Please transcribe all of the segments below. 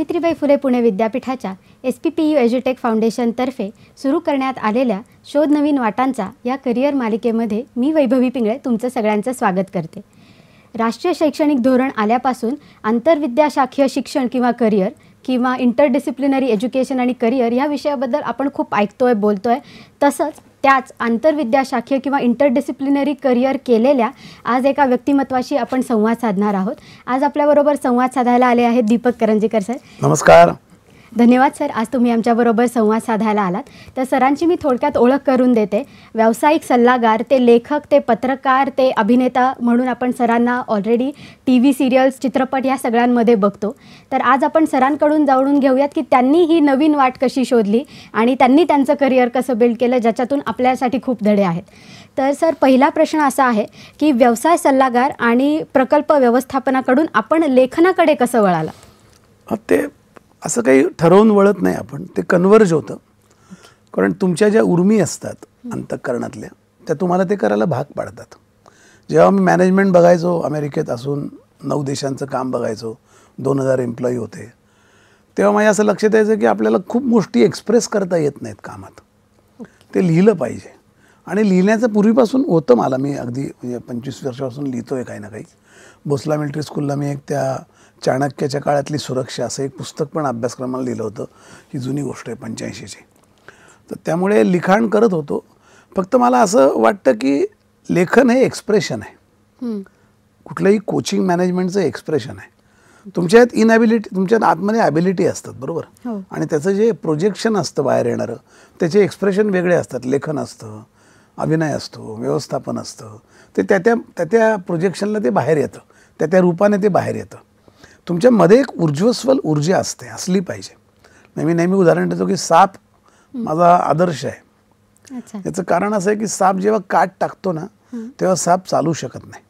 सावित्रीबाई फुले पुणे विद्यापीठाच्या SPPU एज्युटेक फाउंडेशनतर्फे सुरू करण्यात आलेल्या शोध नवीन वाटांचा या करिअर मालिकेमध्ये मी वैभवी पिंगळे तुमचं सगळ्यांचं स्वागत करते। राष्ट्रीय शैक्षणिक धोरण आल्यापासून आंतरविद्याशाखीय शिक्षण किंवा करिअर किंवा इंटरडिसिप्लिनरी एज्युकेशन आणि करिअर या विषयाबद्दल आपण खूप ऐकतोय बोलतोय। तसंच त्याच आंतरविद्याशाखीय किंवा इंटरडिसिप्लिनरी करिअर केलेल्या आज एका व्यक्तिमत्वाशी आपण संवाद साधणार आहोत। आज आपल्याबरोबर संवाद साधायला आले आहेत दीपक करंजीकर सर। नमस्कार। धन्यवाद सर, आज तुम्ही आमच्याबरोबर संवाद साधायला आलात। तर सरांची मी थोडक्यात ओळख करून देते। व्यावसायिक सल्लागार ते लेखक ते पत्रकार ते अभिनेता म्हणून आपण सरांना ऑलरेडी TV सिरियल्स चित्रपट या सगळ्यांमध्ये बघतो। तर आज आपण सरांकडून जाणून घेऊयात की त्यांनी ही नवीन वाट कशी शोधली आणि त्यांनी त्यांचं करिअर कसं बिल्ड केलं, ज्याच्यातून आपल्यासाठी खूप धडे आहेत। तर सर, पहिला प्रश्न असा आहे की व्यवसाय सल्लागार आणि प्रकल्प व्यवस्थापनाकडून आपण लेखनाकडे कसं वळाला? ते असं काही ठरवून वळत नाही आपण, ते कन्वर्ज होतं। कारण तुमच्या ज्या उर्मी असतात अंतःकरणातल्या त्या तुम्हाला ते करायला भाग पाडतात। जेव्हा मी मॅनेजमेंट बघायचो, अमेरिकेत असून 9 देशांचं काम बघायचो, 2000 एम्प्लॉई होते, तेव्हा माझ्या असं लक्षात यायचं की आपल्याला खूप गोष्टी एक्सप्रेस करता येत नाहीत कामात, ते लिहिलं पाहिजे। आणि लिहिण्याचं पूर्वीपासून होतं मला, मी अगदी 25 वर्षापासून लिहितोय काही ना काही। भोसला मिलिटरी स्कूलला मी एक त्या चाणक्याच्या काळातली सुरक्षा असं एक पुस्तक पण अभ्यासक्रमाला लिहिलं होतं। ही जुनी गोष्ट आहे 85ची। तर त्यामुळे लिखाण करत होतो। फक्त मला असं वाटतं की लेखन हे एक्सप्रेशन आहे, कुठलंही कोचिंग मॅनेजमेंटचं एक्सप्रेशन आहे। तुमच्यात इनॅबिलिटी, तुमच्यात आतमध्ये ॲबिलिटी असतात, बरोबर, आणि त्याचं जे प्रोजेक्शन असतं बाहेर येणारं त्याचे एक्सप्रेशन वेगळे असतात। लेखन असतं, अभिनय असतो, व्यवस्थापन असतं, ते त्या प्रोजेक्शनला ते बाहेर येतं, त्या रूपाने ते बाहेर येतं। तुमच्यामध्ये एक ऊर्ज्वस्वल ऊर्जा असते, असली पाहिजे। मी नेहमी उदाहरण देतो की साप माझा आदर्श आहे। याचं कारण असं आहे की साप जेव्हा काट टाकतो ना तेव्हा साप चालू शकत नाही।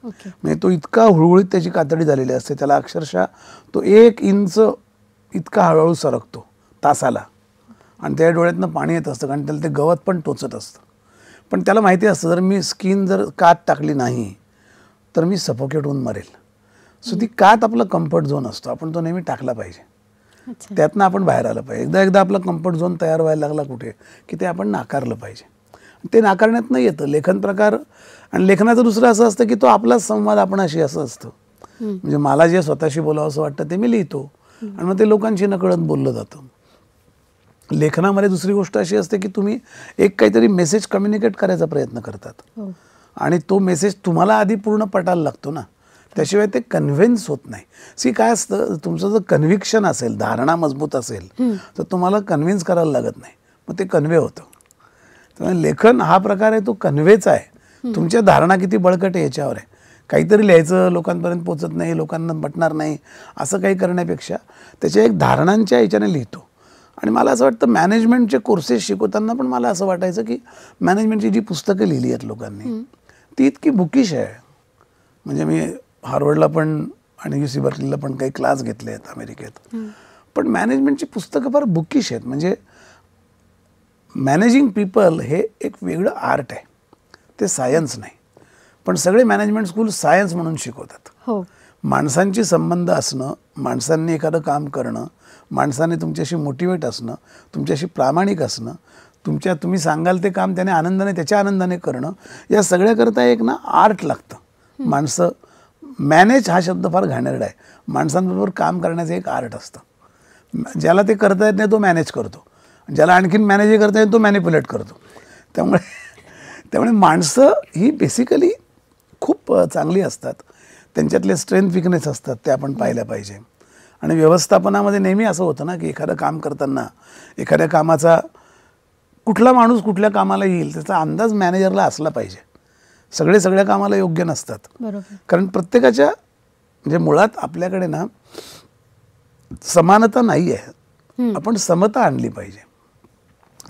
म्हणजे तो इतका हुळहुळीत त्याची कातडी झालेली असते, त्याला अक्षरशः तो 1 इंच इतका हळूहळू सरकतो तासाला, आणि त्या डोळ्यातनं पाणी येत असतं कारण त्याला ते गवत पण टोचत असतं। पण त्याला माहिती असतं जर मी स्किन जर कात टाकली नाही तर मी सफोकेट होऊन मरेल। सो ती कात आपला कम्फर्ट झोन असतो, आपण तो नेहमी टाकला पाहिजे, त्यातनं आपण बाहेर आलं पाहिजे। एकदा आपला कम्फर्ट झोन तयार व्हायला लागला कुठे की ते आपण नाकारलं पाहिजे। ते नाकारण्यात नाही येतं लेखन प्रकार। आणि लेखनाचं दुसरं असं असतं की तो आपलाच संवाद आपणाशी असं असतं। म्हणजे मला जे स्वतःशी बोलावं असं वाटतं ते मी लिहितो आणि मग ते लोकांशी नकळत बोललं जातं। लेखनामध्ये दुसरी गोष्ट अशी असते की तुम्ही एक काहीतरी मेसेज कम्युनिकेट करायचा प्रयत्न करतात आणि तो मेसेज तुम्हाला आधी पूर्ण पटायला लागतो ना, त्याशिवाय ते कन्व्हिन्स होत नाही। काय असतं, तुमचं जर कन्व्हिक्शन असेल, धारणा मजबूत असेल तर तुम्हाला कन्व्हिन्स करायला लागत नाही, मग ते कन्व्हे होतं। त्यामुळे लेखन हा प्रकार आहे तो कन्व्हेचा आहे। तुमच्या धारणा किती बळकट आहे याच्यावर आहे। काहीतरी लिहायचं, लोकांपर्यंत पोचत नाही, लोकांना पटणार नाही, असं काही करण्यापेक्षा त्याच्या एक धारणांच्या याच्याने लिहितो। आणि मला असं वाटतं मॅनेजमेंटचे कोर्सेस शिकवताना पण मला असं वाटायचं की मॅनेजमेंटची जी पुस्तकं लिहिली आहेत लोकांनी ती इतकी बुकिश आहे। म्हणजे मी हार्वर्डला पण आणि UC बर्कलीला पण काही क्लास घेतले आहेत अमेरिकेत, पण मॅनेजमेंटची पुस्तकं फार बुकिश आहेत। म्हणजे मॅनेजिंग पीपल हे एक वेगळं आर्ट आहे, ते सायन्स नाही। पण सगळे मॅनेजमेंट स्कूल सायन्स म्हणून शिकवतात। माणसांची संबंध असणं, माणसांनी एखादं काम करणं, माणसाने तुमच्याशी मोटिवेट असणं, तुमच्याशी प्रामाणिक असणं, तुम्ही सांगाल ते काम त्याने आनंदाने त्याच्या आनंदाने करणं, या सगळ्याकरता एक ना आर्ट लागतं। माणसं मॅनेज हा शब्द फार घाणेरडा आहे। माणसांबरोबर काम करण्याचं एक आर्ट असतं। ज्याला ते करता येत नाही तो मॅनेज करतो, ज्याला आणखीन मॅनेज करता येत तो मॅनिप्युलेट करतो। त्यामुळे माणसं ही बेसिकली खूप चांगली असतात, त्यांच्यातले स्ट्रेंथ विकनेस असतात, ते आपण पाहिल्या पाहिजे। आणि व्यवस्थापनामध्ये नेहमी असं होतं ना की एखादं काम करताना एखाद्या कामाचा कुठला माणूस कुठल्या कामाला येईल त्याचा अंदाज मॅनेजरला असला पाहिजे। सगळ्या कामाला योग्य नसतात, कारण प्रत्येकाच्या म्हणजे मुळात आपल्याकडे ना समानता नाही आहे, आपण समता आणली पाहिजे।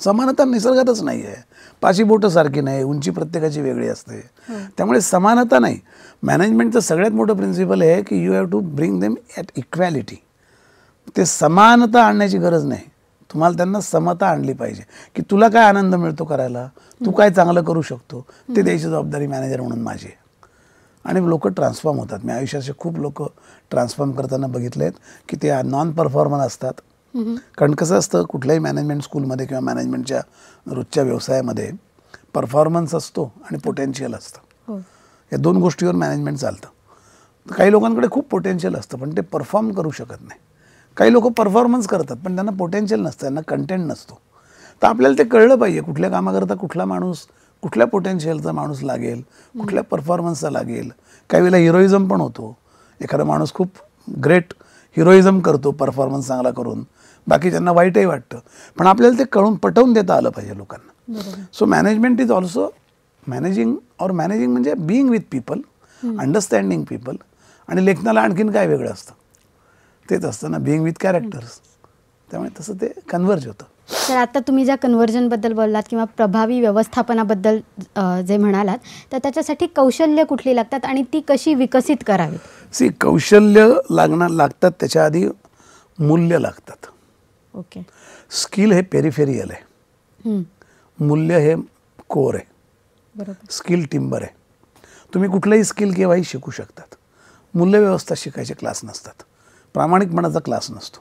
समानता निसर्गातच नाही आहे, पाची बोटं सारखी नाही, उंची प्रत्येकाची वेगळी असते, त्यामुळे समानता नाही। मॅनेजमेंटचं सगळ्यात मोठं प्रिन्सिपल आहे की you have to bring them at equality. ते समानता आणण्याची गरज नाही, तुम्हाला त्यांना समता आणली पाहिजे की तुला काय आनंद मिळतो करायला, तू काय चांगलं करू शकतो, ते द्यायची जबाबदारी मॅनेजर म्हणून माझी आहे। आणि लोक ट्रान्सफॉर्म होतात. मी आयुष्याचे खूप लोक ट्रान्सफॉर्म करताना बघितले आहेत की ते नॉन परफॉर्मर असतात. कारण कसं असतं, कुठल्याही मॅनेजमेंट स्कूलमध्ये किंवा मॅनेजमेंटच्या रोजच्या व्यवसायामध्ये परफॉर्मन्स असतो आणि पोटेन्शियल असतं. या दोन गोष्टीवर मॅनेजमेंट चालतं. तर काही लोकांकडे खूप पोटेन्शियल असतं पण ते परफॉर्म करू शकत नाही. काही लोक परफॉर्मन्स करतात पण त्यांना पोटेन्शियल नसतं, त्यांना कंटेंट नसतो. तर आपल्याला ते कळलं पाहिजे कुठल्या कामाकरता कुठला माणूस, कुठल्या पोटेन्शियलचा माणूस लागेल, कुठल्या परफॉर्मन्सचा लागेल. काही वेळेला हिरोइझम पण होतो. एखादा माणूस खूप ग्रेट हिरोइझम करतो परफॉर्मन्स चांगला करून, बाकी त्यांना वाईटही वाटतं. पण आपल्याला ते कळून पटवून देता आलं पाहिजे लोकांना. So management is also managing म्हणजे being with people, understanding people. आणि लेखनाला आणखीन काय वेगळं असतं, तेच असतं ना, बिईंग विथ कॅरेक्टर्स. त्यामुळे तसं ते कन्व्हर्ज होतं. तर आता तुम्ही ज्या कन्व्हर्जनबद्दल बोललात किंवा प्रभावी व्यवस्थापनाबद्दल जे म्हणालात, तर त्याच्यासाठी कौशल्य कुठली लागतात आणि ती कशी विकसित करावी? कौशल्य लागतात, त्याच्या आधी मूल्य लागतात. ओके. स्किल हे पेरिफेरियल आहे, मूल्य हे कोर आहे. बरोबर. स्किल टिंबर आहे. तुम्ही कुठलंही स्किल केव्हाही शिकू शकतात. मूल्यव्यवस्था शिकायचे क्लास नसतात, प्रामाणिकपणाचा क्लास नसतो.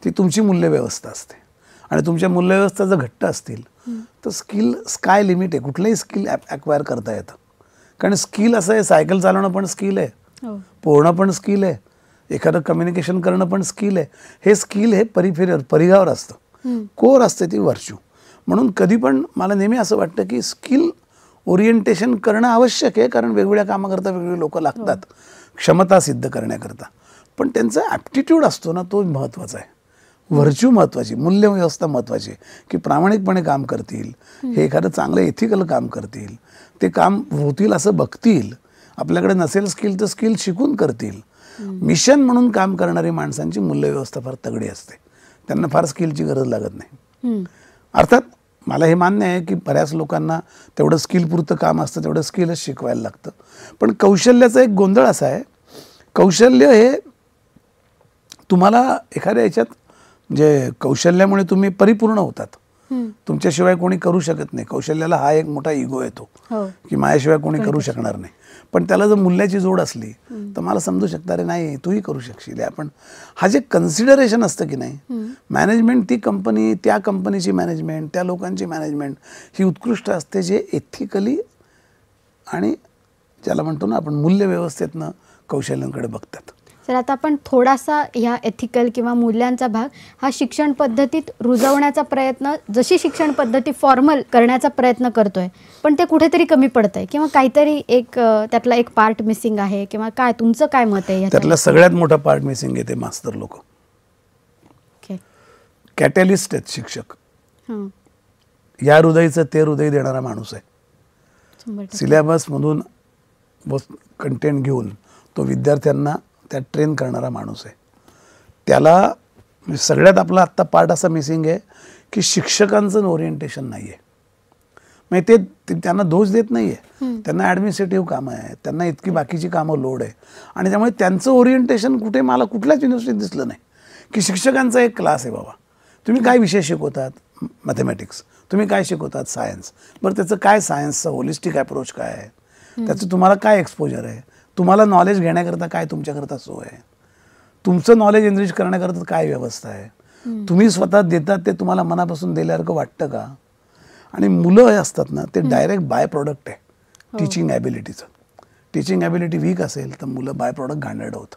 ती तुमची मूल्यव्यवस्था असते. आणि तुमच्या मूल्यव्यवस्था जर घट्ट असतील तर स्किल स्काय लिमिट आहे. कुठलंही स्किल ॲक्वायर करता येतं. कारण स्किल असं आहे, सायकल चालवणं पण स्किल आहे, पोहणं पण स्किल आहे, एखादं कम्युनिकेशन करणं पण स्किल आहे. हे स्किल हे परिघावर असतं, कोर असते ती व्हर्च्यू. म्हणून कधी पण मला नेहमी असं वाटतं की स्किल ओरिएंटेशन करणं आवश्यक आहे. कारण वेगवेगळ्या कामाकरता वेगवेगळे लोक लागतात क्षमता सिद्ध करण्याकरता. पण त्यांचा ॲप्टिट्यूड असतो ना, तो महत्त्वाचा आहे. व्हर्च्यू महत्त्वाची, मूल्यव्यवस्था महत्त्वाची, की प्रामाणिकपणे काम करतील, हे एखादं चांगलं एथिकल काम करतील, ते काम होतील असं बघतील. आपल्याकडे नसेल स्किल तर स्किल शिकून करतील. मिशन म्हणून काम करणारी माणसांची मूल्यव्यवस्था फार तगडी असते. त्यांना फार स्किलची गरज लागत नाही. अर्थात मला हे मान्य आहे की बऱ्याच लोकांना तेवढं स्किलपुरतं काम असतं, तेवढं स्किलच शिकवायला लागतं. पण कौशल्याचा एक गोंधळ असा आहे, कौशल्य हे तुम्हाला एखाद्या याच्यात म्हणजे कौशल्यामुळे तुम्ही परिपूर्ण होतात. तुमच्याशिवाय कोणी करू शकत नाही. कौशल्याला हा एक मोठा इगो येतो की माझ्याशिवाय कोणी करू शकणार नाही. पण त्याला जर मूल्याची जोड असली तर मला समजू शकता, अरे नाही तूही करू शकशील. आपण हा जे कन्सिडरेशन असतं की नाही, मॅनेजमेंट, ती कंपनी, त्या कंपनीची मॅनेजमेंट, त्या लोकांची मॅनेजमेंट ही उत्कृष्ट असते जे एथिकली आणि ज्याला म्हणतो ना आपण मूल्यव्यवस्थेतनं कौशल्यांकडे बघतात. तर आता आपण थोडासा ह्या एथिकल किंवा मूल्यांचा भाग हा शिक्षण पद्धतीत रुजवण्याचा प्रयत्न, जशी शिक्षण पद्धती फॉर्मल करण्याचा प्रयत्न करतोय, पण ते कुठेतरी कमी पडतंय किंवा काहीतरी एक त्यातला एक पार्ट मिसिंग आहे किंवा काय, तुमचं काय मत आहे? त्यातला सगळ्यात मोठा पार्ट मिसिंग आहे ते मास्तर लोक. कॅटॅलिस्ट आहेत शिक्षक. या हृदयचं ते हृदय देणारा माणूस आहे. सिलेबसमधून कंटेंट घेऊन तो विद्यार्थ्यांना त्या ट्रेन करणारा माणूस आहे. त्याला सगळ्यात आपला आत्ता पार्ट असा मिसिंग आहे की शिक्षकांचं ओरिएंटेशन नाही आहे. म्हणजे ते त्यांना दोष देत नाही आहे, त्यांना ॲडमिनिस्ट्रेटिव्ह कामं आहे, त्यांना इतकी बाकीची कामं लोड आहे. आणि त्यामुळे त्यांचं ओरिएंटेशन कुठे मला कुठल्याच युनिव्हर्सिटीत दिसलं नाही की शिक्षकांचा एक क्लास आहे, बाबा तुम्ही काय विषय शिकवतात, मॅथमॅटिक्स, तुम्ही काय शिकवतात, सायन्स. बरं त्याचं काय, सायन्सचा होलिस्टिक अप्रोच काय आहे, त्याचं तुम्हाला काय एक्सपोजर आहे, तुम्हाला नॉलेज घेण्याकरता काय तुमच्याकरता सोय आहे, तुमचं नॉलेज एनरिच करण्याकरता काय व्यवस्था आहे, तुम्ही स्वतः देतात ते तुम्हाला मनापासून दिल्यासारखं वाटतं का? आणि मुलं हे असतात ना, ते डायरेक्ट बाय प्रॉडक्ट आहे टीचिंग ॲबिलिटीचं. टीचिंग ॲबिलिटी वीक असेल तर मुलं बाय प्रॉडक्ट घाणेरडं होतं.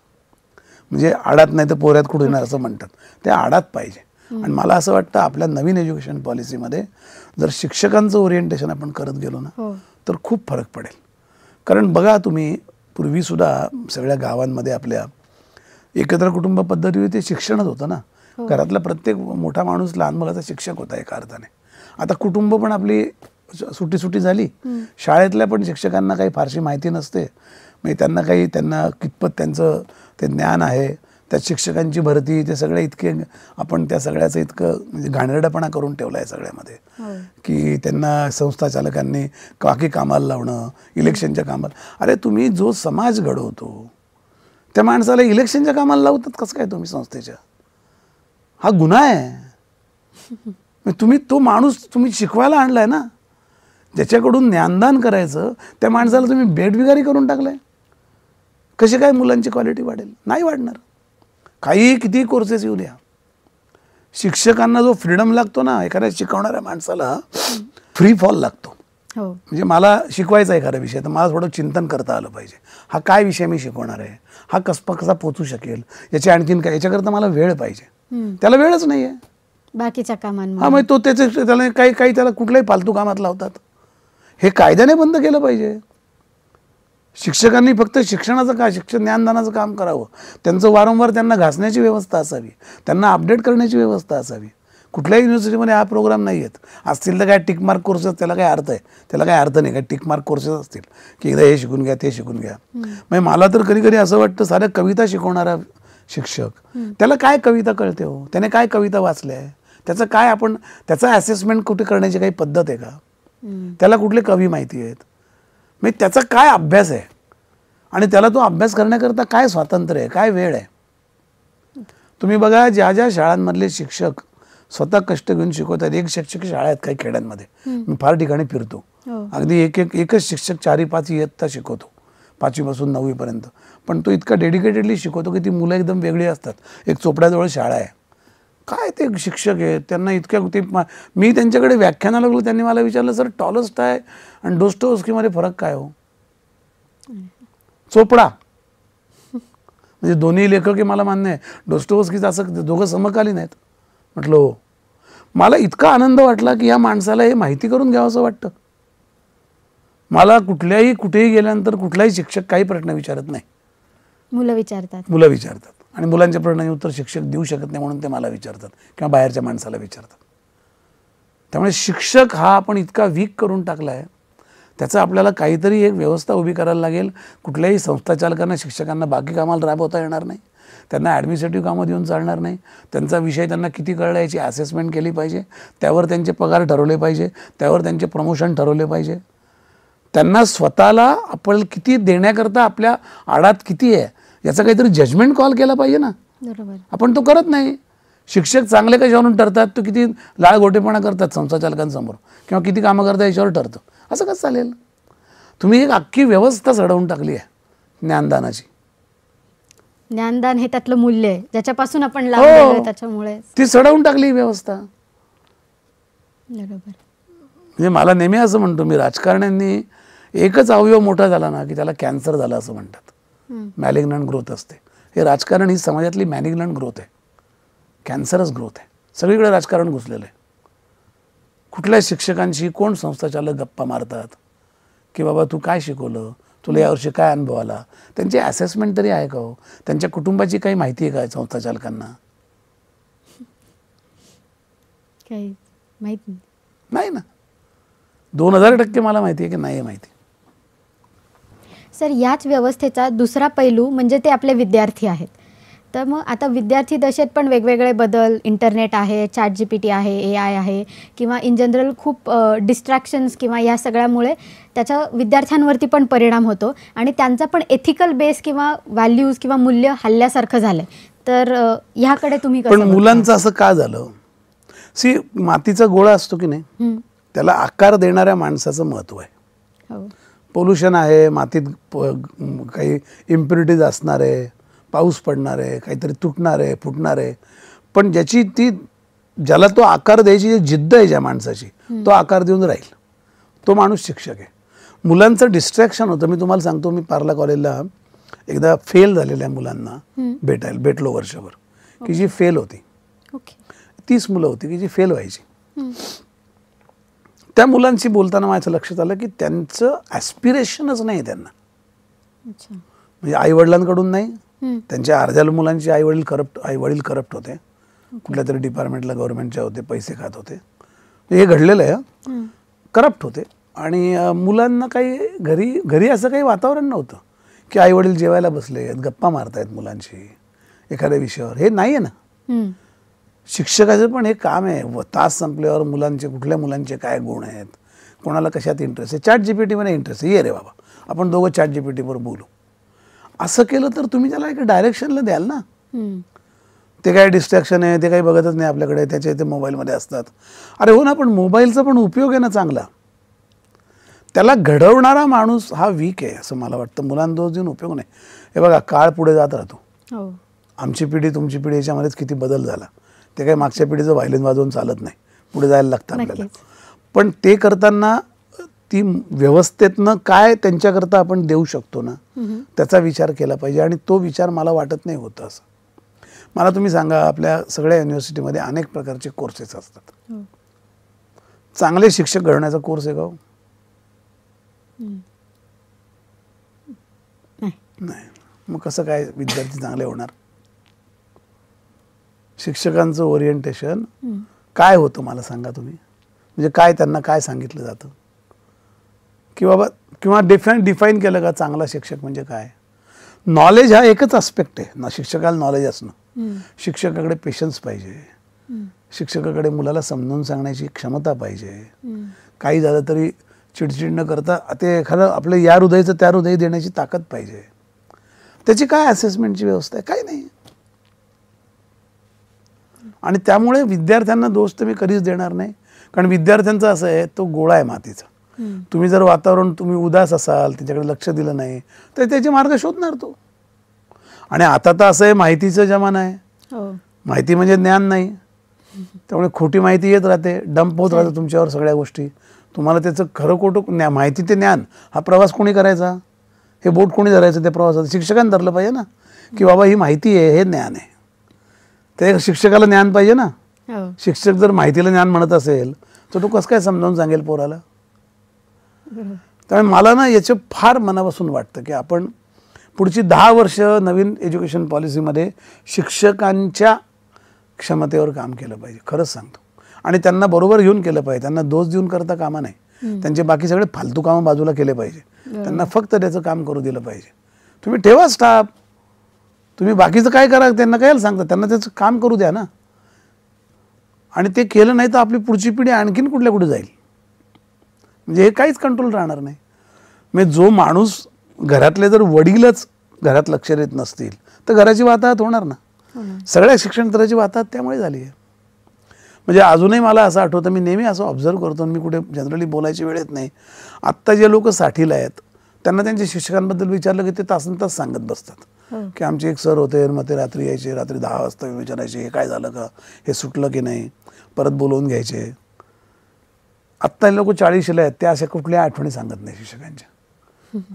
म्हणजे आडात नाही तर पोऱ्यात कुठे येणार असं म्हणतात, ते आडात पाहिजे. आणि मला असं वाटतं आपल्या नवीन एज्युकेशन पॉलिसीमध्ये जर शिक्षकांचं ओरिएंटेशन आपण करत गेलो ना तर खूप फरक पडेल. कारण बघा तुम्ही, पूर्वीसुद्धा सगळ्या गावांमध्ये आपल्या एकत्र कुटुंब पद्धती ते शिक्षणच होतं ना. घरातला प्रत्येक मोठा माणूस लहान मुलाचा शिक्षक होता एका अर्थाने. आता कुटुंब पण आपली सुटी झाली. शाळेतल्या पण शिक्षकांना काही फारशी माहिती नसते. म्हणजे त्यांना कितपत त्यांचं ते ज्ञान आहे, त्या शिक्षकांची भरती, ते सगळे इतके आपण त्या सगळ्याचं इतकं म्हणजे घाणेरडेपणा करून ठेवला आहे सगळ्यामध्ये की त्यांना संस्था चालकांनी बाकी कामाला लावणं, इलेक्शनच्या कामाला. अरे तुम्ही जो समाज घडवतो त्या माणसाला इलेक्शनच्या कामाला लावतात कसं काय तुम्ही संस्थेच्या? हा गुन्हा आहे. तुम्ही तो माणूस तुम्ही शिकवायला आणलाय ना, ज्याच्याकडून ज्ञानदान करायचं त्या माणसाला तुम्ही बेडबिगारी करून टाकलंय. कशी काय मुलांची क्वालिटी वाढेल? नाही वाढणार. काही किती कोर्सेस येऊ द्या, शिक्षकांना जो फ्रीडम लागतो ना, एखाद्या शिकवणाऱ्या माणसाला फ्री फॉल लागतो. म्हणजे मला शिकवायचा एखादा विषय, तर मला थोडं चिंतन करता आलं पाहिजे. हा काय विषय मी शिकवणार आहे, हा कसा पोचू शकेल, याची आणखीन काय, याच्याकरता मला वेळ पाहिजे. त्याला वेळच नाही आहे बाकीच्या कामांना. हा, मग तो त्याला काही त्याला कुठल्याही फालतू कामात लावतात. हे कायद्याने बंद केलं पाहिजे. शिक्षकांनी फक्त शिक्षणाचं ज्ञानदानाचं काम करावं. त्यांचं वारंवार त्यांना घासण्याची व्यवस्था असावी, त्यांना अपडेट करण्याची व्यवस्था असावी. कुठल्याही युनिव्हर्सिटीमध्ये हा प्रोग्राम नाही आहेत. असतील तर काय टिकमार्क कोर्सेस, त्याला काय अर्थ आहे? त्याला काय अर्थ नाही. काय टिकमार्क कोर्सेस असतील की एकदा हे शिकून घ्या, ते शिकून घ्या. म्हणजे मला तर कधी कधी असं वाटतं, साऱ्या कविता शिकवणारा शिक्षक, त्याला काय कविता कळते हो? त्याने काय कविता वाचल्या आहे? त्याचं काय त्याचा असेसमेंट कुठे करण्याची काही पद्धत आहे का? त्याला कुठले कवी माहिती आहेत? म्हणजे त्याचा काय अभ्यास आहे? आणि त्याला तो अभ्यास करण्याकरता काय स्वातंत्र्य आहे, काय वेळ आहे? तुम्ही बघा, ज्या ज्या शाळांमधले शिक्षक स्वतः कष्ट घेऊन शिकवतात. एक शिक्षक शाळा आहेत काही खेड्यांमध्ये, मी फार ठिकाणी फिरतो. अगदी एकच शिक्षक 4-5 इयत्ता शिकवतो, 5वी पासून 9वी पर्यंत. पण तो इतका डेडिकेटेडली शिकवतो की ती मुलं एकदम वेगळी असतात. एक चोपड्याजवळ शाळा आहे. काय ते शिक्षक आहेत, त्यांना इतक्या मी त्यांच्याकडे व्याख्यानाला लागलो, त्यांनी मला विचारलं, सर टॉलस्टॉय आणि डोस्टोव्स्कीमध्ये फरक काय हो? चोपडा म्हणजे दोन्ही लेखक हे मला मान्य आहे. डोस्टोव्स्कीचं असं दोघं समकालीन आहेत. म्हटलं हो. मला इतका आनंद वाटला की या माणसाला हे माहिती करून घ्यावं असं वाटतं. मला कुठेही गेल्यानंतर कुठलाही शिक्षक काही प्रश्न विचारत नाही, मुलं विचारतात. आणि मुलांच्या प्रश्नांची उत्तर शिक्षक देऊ शकत नाही म्हणून ते मला विचारतात किंवा बाहेरच्या माणसाला विचारतात. त्यामुळे शिक्षक हा आपण इतका वीक करून टाकला आहे. त्याचं आपल्याला काहीतरी एक व्यवस्था उभी करायला लागेल. कुठल्याही संस्थाचालकांना शिक्षकांना बाकी कामाला राबवता येणार नाही. त्यांना ॲडमिनिस्ट्रेटिव्ह कामं देऊन चालणार नाही. त्यांचा विषय त्यांना किती कळला याची असेसमेंट केली पाहिजे. त्यावर त्यांचे पगार ठरवले पाहिजे, त्यावर त्यांचे प्रमोशन ठरवले पाहिजे. त्यांना स्वतःला आपण किती देण्याकरता आपल्या आडात किती आहे याचा काहीतरी जजमेंट कॉल केला पाहिजे ना. बरोबर. आपण तो करत नाही. शिक्षक चांगले कशावरून ठरतात, तो किती लाळगोटेपणा करतात संस्थाचालकांसमोर किंवा किती कामं करतात याच्यावर ठरतं. असं कसं चालेल? तुम्ही एक अख्खी व्यवस्था सडवून टाकली आहे ज्ञानदानाची. ज्ञानदान हे त्यातलं मूल्य आहे, ज्याच्यापासून आपण लाभ घेतोय, त्याच्यामुळे ती सडवून टाकली व्यवस्था. बरोबर. म्हणजे मला नेहमी असं म्हणतो मी, राजकारण्यांनी एकच अवयव मोठा झाला ना की त्याला कॅन्सर झाला असं म्हणतात. मॅलिग्नंट ग्रोथ असते. हे राजकारण ही समाजातली मॅलिग्नंट ग्रोथ आहे, कॅन्सरस ग्रोथ आहे. सगळीकडे राजकारण घुसलेलं आहे. कुठल्या शिक्षकांशी कोण संस्थाचालक गप्पा मारतात की बाबा तू काय शिकवलं, तुला यावर्षी काय अनुभव आला, त्यांची असेसमेंट तरी आहे का हो? त्यांच्या कुटुंबाची काही माहिती आहे का संस्थाचालकांना? काही माहित नाही ना. 2000% मला माहिती आहे की नाही माहिती. सर, याच व्यवस्थेचा दुसरा पैलू म्हणजे ते आपले विद्यार्थी आहेत. तर मग आता विद्यार्थी दशेत पण वेगवेगळे बदल, इंटरनेट आहे, ChatGPT आहे, AI आहे, किंवा इन जनरल खूप डिस्ट्रॅक्शन्स किंवा या सगळ्यामुळे त्याचा विद्यार्थ्यांवरती पण परिणाम होतो आणि त्यांचा पण एथिकल बेस किंवा व्हॅल्यूज किंवा मूल्य हल्ल्यासारखं झालं आहे. तर ह्याकडे तुम्ही कसं? पण मुलांचं असं का झालं? मातीचा गोळा असतो की नाही, त्याला आकार देणाऱ्या माणसाचं महत्त्व आहे. पोल्युशन आहे, मातीत काही इम्प्युरिटीज असणार आहे, पाऊस पडणार आहे, काहीतरी तुटणार आहे, फुटणार आहे, पण ज्याला तो आकार द्यायची जिद्द आहे ज्या माणसाची, तो आकार देऊन राहील, तो माणूस शिक्षक आहे. मुलांचं डिस्ट्रॅक्शन होतं. मी तुम्हाला सांगतो, मी पार्ला कॉलेजला एकदा फेल झालेल्या मुलांना भेटलो वर्षभर, की जी फेल होती. 30 मुलं होती की जी फेल व्हायची. त्या मुलांशी बोलताना माझ्या लक्षात आलं की त्यांचं ॲस्पिरेशनच नाही त्यांना. म्हणजे आईवडिलांकडून नाही, त्यांच्या अर्ध्या मुलांची आईवडील करप्ट होते, कुठल्या तरी डिपार्टमेंटला गव्हर्नमेंटच्या होते, पैसे खात होते. हे घडलेलं आहे, करप्ट होते. आणि मुलांना काही घरी असं काही वातावरण नव्हतं की आईवडील जेवायला बसले आहेत, गप्पा मारतायत मुलांशी एखाद्या विषयावर. हे नाही आहे ना. शिक्षकाचं पण हे काम आहे. तास संपल्यावर कुठल्या मुलांचे काय गुण आहेत, कोणाला कशात इंटरेस्ट आहे. ChatGPTमध्ये इंटरेस्ट आहे, ये रे बाबा आपण दोघं ChatGPTवर बोलू. असं केलं तर तुम्ही त्याला एक डायरेक्शनला द्याल ना. ते काय डिस्ट्रॅक्शन आहे, ते काही बघतच नाही आपल्याकडे, त्याचे ते मोबाईलमध्ये असतात. अरे हो ना, पण मोबाईलचा पण उपयोग आहे ना चांगला. त्याला घडवणारा माणूस हा वीक आहे असं मला वाटतं. मुलांना दोष देऊन उपयोग नाही. हे बघा, काळ पुढे जात राहतो. हो. आमची पिढी तुमची पिढी याच्यामध्येच किती बदल झाला. ते काही मागच्या पिढीचं व्हायलिन वाजवून चालत नाही, पुढे जायला लागतं आपल्याला. पण ते करताना ती व्यवस्थेतनं काय त्यांच्याकरता आपण देऊ शकतो ना, त्याचा विचार केला पाहिजे. आणि तो विचार मला वाटत नाही होतं असं. मला तुम्ही सांगा, आपल्या सगळ्या युनिव्हर्सिटीमध्ये अनेक प्रकारचे कोर्सेस असतात. चांगले शिक्षक घडवण्याचा कोर्स आहे का हो? नाही. मग कसं काय विद्यार्थी चांगले होणार? शिक्षकांचं ओरिएंटेशन काय होतं मला सांगा तुम्ही. म्हणजे काय त्यांना काय सांगितलं जातं, की बाबा, किंवा डिफाईन केलं का चांगला शिक्षक म्हणजे काय? नॉलेज हा एकच आस्पेक्ट आहे ना. शिक्षकाला नॉलेज असणं, शिक्षकाकडे पेशन्स पाहिजे, शिक्षकाकडे मुलाला समजून सांगण्याची क्षमता पाहिजे. काही झालं तरी चिडचिड न करता ते एखादं आपलं या हृदयाचं त्या हृदय देण्याची ताकद पाहिजे. त्याची काय असेसमेंटची व्यवस्था आहे? काही नाही. आणि त्यामुळे विद्यार्थ्यांना दोष तर मी कधीच देणार नाही. कारण विद्यार्थ्यांचं असं आहे, तो गोळा आहे मातीचा. तुम्ही जर वातावरण तुम्ही उदास असाल, त्याच्याकडे लक्ष दिलं नाही, तर त्याचे मार्ग शोधणार तो. आणि आता तर असं आहे, माहितीचं जमाना आहे. माहिती म्हणजे ज्ञान नाही. त्यामुळे खोटी माहिती येत राहते, डंप होत राहते तुमच्यावर सगळ्या गोष्टी. तुम्हाला त्याचं खरं खोटं माहिती ते ज्ञान, हा प्रवास कोणी करायचा? हे बोट कोणी धरायचं त्या प्रवासात? शिक्षकांनी धरलं पाहिजे ना, की बाबा ही माहिती आहे, हे ज्ञान आहे. ते शिक्षकाला ज्ञान पाहिजे ना. शिक्षक जर माहितीला ज्ञान म्हणत असेल तर तो कसं काय समजावून सांगेल पोराला? त्यामुळे मला ना याचं फार मनापासून वाटतं की आपण पुढची 10 वर्ष नवीन एज्युकेशन पॉलिसीमध्ये शिक्षकांच्या क्षमतेवर काम केलं पाहिजे. खरंच सांगतो. आणि त्यांना बरोबर घेऊन केलं पाहिजे. त्यांना दोष देऊन करता कामा नाही. त्यांचे बाकी सगळे फालतू कामं बाजूला केले पाहिजे. त्यांना फक्त त्याचं काम करू दिलं पाहिजे. तुम्ही ठेवा स्टाफ, तुम्ही बाकीचं काय करा त्यांना काय सांगता, त्यांना त्याचं काम करू द्या ना. आणि ते केलं नाही तर आपली पुढची पिढी आणखीन कुठल्या कुठे जाईल. म्हणजे हे काहीच कंट्रोल राहणार नाही. म्हणजे जो माणूस, घरातले जर वडीलच घरात लक्ष देत नसतील तर घराची वाताहत होणार ना. सगळ्या शिक्षण तंत्राची वाताहत त्यामुळे झाली आहे. म्हणजे अजूनही मला असं आठवतं, मी नेहमी असं ऑब्झर्व करतो, मी कुठे जनरली बोलायची वेळ येत नाही. आत्ता जे लोक 60ला आहेत त्यांना त्यांच्या शिक्षकांबद्दल विचारलं की ते तासनतास सांगत बसतात की आमचे एक सर होते, मग ते रात्री यायचे, रात्री 10 वाजता विचारायचे हे काय झालं का, हे सुटलं की नाही, परत बोलवून घ्यायचे. आत्ता हे लोक 40ला आहेत, ते अशा कुठल्या आठवणी सांगत नाही शिक्षकांच्या.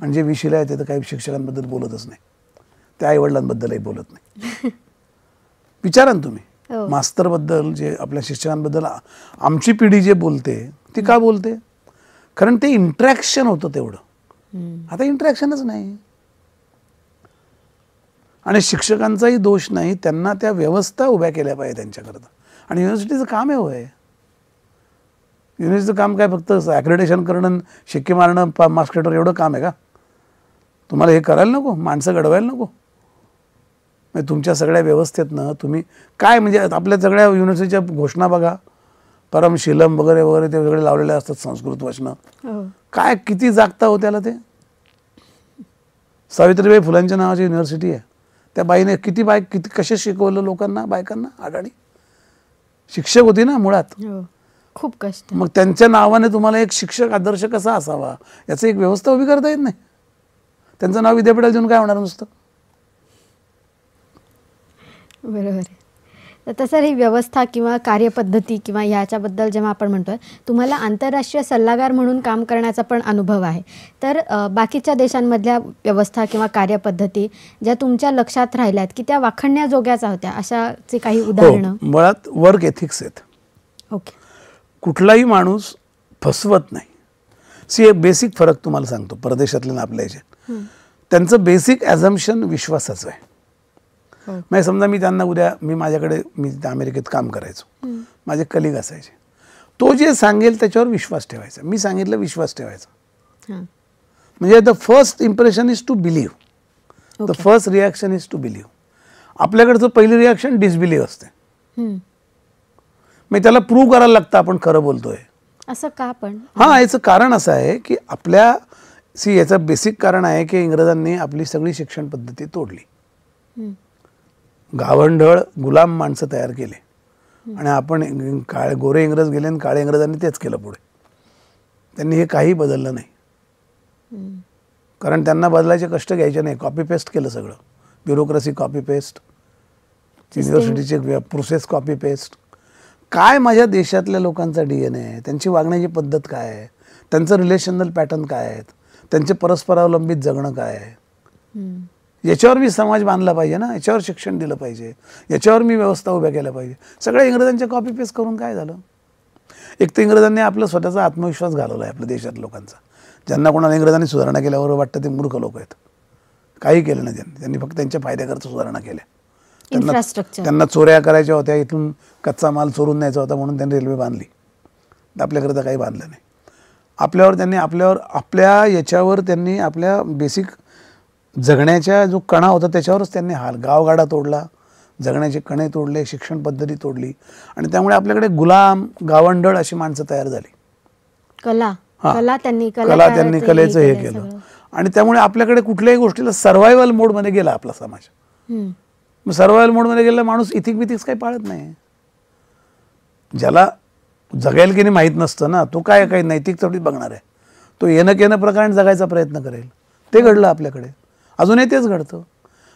आणि जे 20ला आहेत ते तर काही शिक्षकांबद्दल बोलतच नाही, त्या आईवडिलांबद्दलही बोलत नाही. विचारा ना तुम्ही, मास्तरबद्दल, जे आपल्या शिक्षकांबद्दल आमची पिढी जे बोलते ती का बोलते? कारण ते इंटरॅक्शन होतं तेवढं. आता इंटरॅक्शनच नाही. आणि शिक्षकांचाही दोष नाही, त्यांना त्या व्यवस्था उभ्या केल्या पाहिजे त्यांच्याकरता. आणि युनिव्हर्सिटीचं काम आहे होय. युनिव्हर्सिटीचं काम काय फक्त ॲक्रेडिटेशन करणं, शिक्के मारणं, मार्क्स एवढं काम आहे का? तुम्हाला हे करायला नको? माणसं घडवायला नको? म्हणजे तुमच्या सगळ्या व्यवस्थेतनं तुम्ही काय, म्हणजे आपल्या सगळ्या युनिव्हर्सिटीच्या घोषणा बघा, परमशीलम वगैरे वगैरे ते वेगळे लावलेले असतात, संस्कृत वचनं. काय किती जागता हो त्याला. ते सावित्रीबाई फुलांच्या नावाची युनिव्हर्सिटी आहे. त्या बाईने किती कसे शिकवलं लोकांना, बायकांना. आघाडी शिक्षक होती ना मुळात. खूप कष्ट. मग त्यांच्या नावाने तुम्हाला एक शिक्षक आदर्श कसा असावा याचं एक व्यवस्था उभी करता येत नाही. त्यांचं नाव विद्यापीठाला देऊन काय होणार नुसतं? बरोबर आहे. तर तसं ही व्यवस्था किंवा कार्यपद्धती किंवा ह्याच्याबद्दल जेव्हा आपण म्हणतोय, तुम्हाला आंतरराष्ट्रीय सल्लागार म्हणून काम करण्याचा पण अनुभव आहे. तर बाकीच्या देशांमधल्या व्यवस्था किंवा कार्यपद्धती ज्या तुमच्या लक्षात राहिल्यात की त्या वाखणण्याजोग्याच होत्या, अशाचे काही उदाहरणं? मुळात वर्क एथिक्स आहेत. ओके. कुठलाही माणूस फसवत नाही. एक बेसिक फरक तुम्हाला सांगतो परदेशातल्या आपल्या याच्यात. त्यांचं बेसिक ॲझम्पशन विश्वासाचं आहे. म्हणजे समजा मी त्यांना उद्या, मी अमेरिकेत काम करायचो, माझे कलिग असायचे, तो जे सांगेल त्याच्यावर विश्वास ठेवायचा. मी सांगितलं विश्वास ठेवायचा. म्हणजे the first impression is to believe, the first reaction is to believe. आपल्याकडचं पहिली रिॲक्शन डिसबिलीव्ह असते. मग त्याला प्रूव्ह करायला लागतं आपण खरं बोलतोय असं का? पण याचं कारण असं आहे की याचं बेसिक कारण आहे की इंग्रजांनी आपली सगळी शिक्षण पद्धती तोडली. गावंढळ गुलाम माणसं तयार केले आणि आपण गोरे इंग्रज गेले आणि काळे इंग्रजांनी तेच केलं पुढे. त्यांनी हे काही बदललं नाही. कारण त्यांना बदलायचे कष्ट घ्यायचे नाही, कॉपी पेस्ट केलं सगळं. ब्युरोक्रेसी कॉपी पेस्ट, युनिव्हर्सिटीचे प्रोसेस कॉपी पेस्ट. काय माझ्या देशातल्या लोकांचा DNA आहे, त्यांची वागण्याची पद्धत काय आहे, त्यांचं रिलेशनल पॅटर्न काय आहेत, त्यांचे परस्परावलंबित जगणं काय आहे, याच्यावर मी समाज बांधला पाहिजे ना, याच्यावर शिक्षण दिलं पाहिजे, याच्यावर मी व्यवस्था उभ्या केल्या पाहिजे. सगळ्या इंग्रजांच्या कॉपी पेस्ट करून काय झालं? एक तर इंग्रजांनी आपला स्वतःचा आत्मविश्वास घालवला आहे आपल्या देशात लोकांचा. ज्यांना कोणाला इंग्रजांनी सुधारणा केल्यावर वाटतं ते मूर्ख लोक आहेत. काही केलं नाही त्यांनी फक्त त्यांच्या फायद्याकरता सुधारणा केल्या. त्यांना चोऱ्या करायच्या होत्या, इथून कच्चा माल चोरून न्यायचा होता म्हणून त्यांनी रेल्वे बांधली. आपल्याकरता काही बांधलं नाही. आपल्या याच्यावर त्यांनी आपल्या बेसिक जगण्याच्या जो कणा होता त्याच्यावरच त्यांनी गावगाडा तोडला, जगण्याचे कणे तोडले, शिक्षण पद्धती तोडली. आणि त्यामुळे आपल्याकडे गुलाम, गावंढळ अशी माणसं तयार झाली. त्यांनी कलेचं हे केलं. आणि त्यामुळे आपल्याकडे कुठल्याही गोष्टीला सर्व्हायव्हल मोडमध्ये गेला आपला समाज. मग सर्व्हायव्हल मोडमध्ये गेलेला माणूस इथिक बिथिक्स काही पाळत नाही. ज्याला जगायला की नाही माहीत नसतं ना, तो काय काही नैतिक थोडीच बघणार आहे. तो येणं केणं प्रकारे जगायचा प्रयत्न करेल. ते घडलं आपल्याकडे, अजूनही तेच घडतं.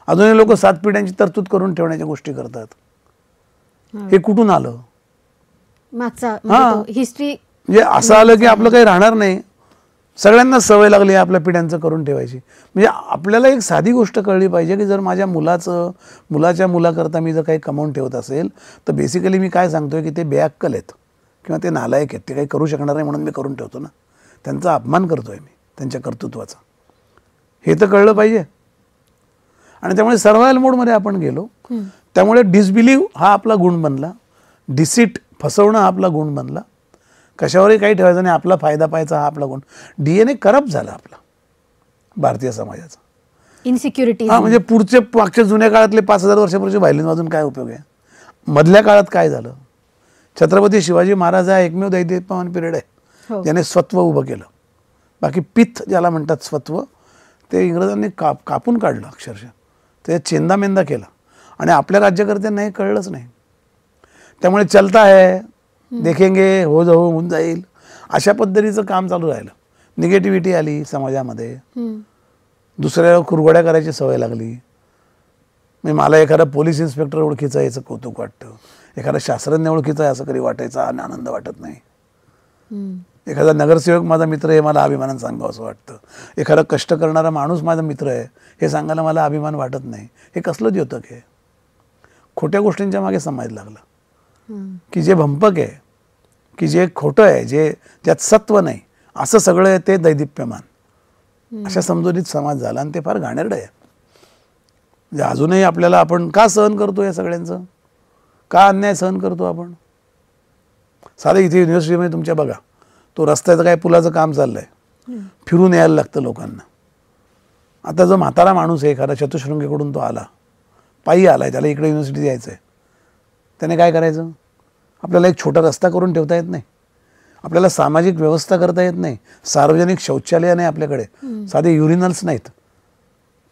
अजूनही लोक 7 पिढ्यांची तरतूद करून ठेवण्याच्या गोष्टी करतात. हे कुठून आलं? हिस्ट्री म्हणजे असं आलं की आपलं काही राहणार नाही. सगळ्यांना सवय लागली आहे आपल्या पिढ्यांचं करून ठेवायची. म्हणजे आपल्याला एक साधी गोष्ट कळली पाहिजे की जर माझ्या मुलाच्या मुलाकरता मी जर काही कमवून ठेवत असेल तर बेसिकली मी काय सांगतोय की ते बेअक्कल आहेत किंवा ते नालायक आहेत, ते काही करू शकणार नाही म्हणून मी करून ठेवतो ना. त्यांचा अपमान करतोय मी त्यांच्या कर्तृत्वाचा. हे तर कळलं पाहिजे. आणि त्यामुळे सर्व्हायव्हल मोडमध्ये आपण गेलो. त्यामुळे डिसबिलीव्ह हा आपला गुण बनला, डिसीट फसवणं हा आपला गुण बनला, कशावरही काही ठेवायचं नाही, आपला फायदा पाहायचा हा आपला गुण. DNA करप्ट झाला आपला भारतीय समाजाचा. इनसिक्युरिटी म्हणजे मागच्या जुन्या काळातले 5000 वर्षापूर्वीचे व्हायलिन वाजून काय उपयोग आहे? मधल्या काळात काय झालं? छत्रपती शिवाजी महाराज हा एकमेव दैदिप्यमान पिरियड आहे ज्याने स्वत्व उभं केलं. बाकी पित्त ज्याला म्हणतात स्वत्व, ते इंग्रजांनी कापून काढलं अक्षरशः. ते चेंदामेंदा केला आणि आपल्या राज्यकर्त्यांना हे कळलंच नाही. त्यामुळे चलता है देखेंगे, होऊन जाईल, अशा पद्धतीचं काम चालू राहिलं. निगेटिव्हिटी आली समाजामध्ये, दुसऱ्याला कुरघोड्या करायची सवय लागली. म्हणजे मला एखादा पोलीस इन्स्पेक्टर ओळखीचा याचं कौतुक वाटतं, एखादा शास्त्रज्ञ ओळखीचा आहे असं कधी वाटायचा आनंद वाटत नाही. एखादा नगरसेवक माझा मित्र आहे मला अभिमानानं सांगावं असं वाटतं. एखादा कष्ट करणारा माणूस माझा मित्र आहे हे सांगायला मला अभिमान वाटत नाही. हे कसलं द्योतक आहे? खोट्या गोष्टींच्या मागे समाज लागला की जे भंपक आहे, की जे खोटं आहे, जे त्यात सत्व नाही, असं सगळं आहे ते दैदिप्यमान. अशा समजुतीत समाज झाला आणि ते फार घाणेरडं आहे. म्हणजे अजूनही आपल्याला आपण का सहन करतो या सगळ्यांचं? का अन्याय सहन करतो आपण? साधं इथे युनिव्हर्सिटीमध्ये तुमच्या बघा, तो रस्त्याचं काय पुलाचं काम चाललंय, फिरून यायला लागतं लोकांना. आता जो म्हातारा माणूस आहे एखादा चतुश्रृंगीकडून तो आला, पायी आलाय, त्याला इकडे युनिव्हर्सिटी यायचं आहे, त्याने काय करायचं? आपल्याला एक छोटा रस्ता करून ठेवता येत नाही, आपल्याला सामाजिक व्यवस्था करता येत नाही, सार्वजनिक शौचालय नाही आपल्याकडे, साधे युरिनल्स नाहीत.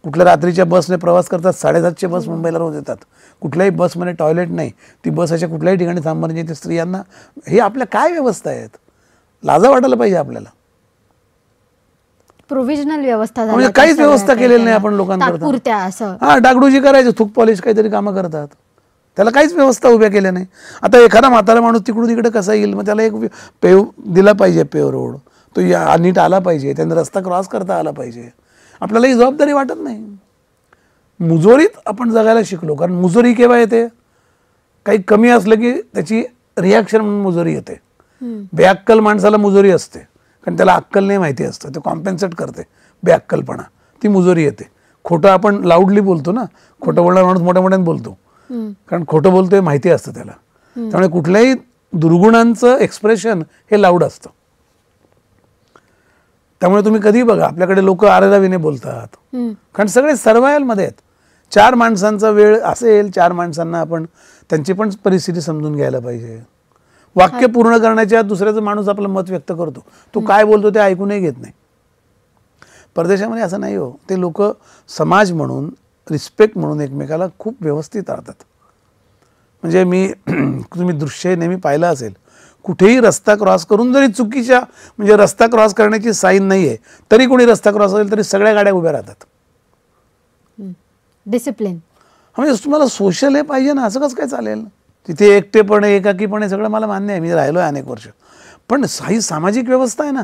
कुठल्या रात्रीच्या बसने प्रवास करतात, 7:30चे बस मुंबईला रोज येतात, कुठल्याही बसमध्ये टॉयलेट नाही, ती बस अशा कुठल्याही ठिकाणी थांबवण्याची ते स्त्रियांना. हे आपल्या काय व्यवस्था आहेत? लाजा वाटायला पाहिजे आपल्याला. प्रोव्हिजनल व्यवस्था म्हणजे काहीच व्यवस्था केलेली नाही आपण लोकांकरता. डागडुजी करायचं, थूक पॉलिश काहीतरी कामं करतात, त्याला काहीच व्यवस्था उभ्या केल्या नाही. आता एखादा म्हातारा माणूस तिकडून इकडे कसा येईल? मग त्याला एक पेव दिला पाहिजे, पेव रोड तो नीट आला पाहिजे, त्यांना रस्ता क्रॉस करता आला पाहिजे. आपल्याला ही जबाबदारी वाटत नाही. मुजोरीत आपण जगायला शिकलो, कारण मुजोरी केव्हा येते? काही कमी असलं की त्याची रिॲक्शन म्हणून मुजोरी येते. बेअक्कल माणसाला मुजोरी असते, कारण त्याला अक्कल नाही माहिती असतं, ते कॉम्पेन्सेट करते बेअक्कलपणा, ती मुजोरी येते. खोटं आपण लाऊडली बोलतो ना, खोटं बोलणारा माणूस मोठ्या मोठ्याने बोलतो, कारण खोटं बोलतोय माहिती असतं त्याला. त्यामुळे कुठल्याही दुर्गुणांचं एक्सप्रेशन हे लाऊड असतं. त्यामुळे तुम्ही कधी बघा आपल्याकडे लोक आरेरावीने बोलतात, कारण सगळे सर्व्हायव्हलमध्ये आहेत. 4 माणसांचा वेळ असेल, 4 माणसांना आपण त्यांची पण परिस्थिती समजून घ्यायला पाहिजे. वाक्य पूर्ण करण्याच्या दुसऱ्याचं माणूस आपलं मत व्यक्त करतो, तो काय बोलतो ते ऐकूनही घेत नाही. परदेशामध्ये असं नाही हो. ते लोक समाज म्हणून, रिस्पेक्ट म्हणून एकमेकाला खूप व्यवस्थित राहतात. म्हणजे तुम्ही दृश्य नेहमी पाहिलं असेल, कुठेही रस्ता क्रॉस करून जरी चुकीच्या म्हणजे रस्ता क्रॉस करण्याची साईन नाही आहे तरी कोणी रस्ता क्रॉस करेल तरी सगळ्या गाड्या उभ्या राहतात. डिसिप्लिन म्हणजे तुम्हाला सोशल हे पाहिजे ना, असं कसं काय चालेल. तिथे एकटेपणे एकाकीपणे सगळं मला मान्य आहे, मी राहिलो आहे अनेक वर्ष, पण ही सामाजिक व्यवस्था आहे ना.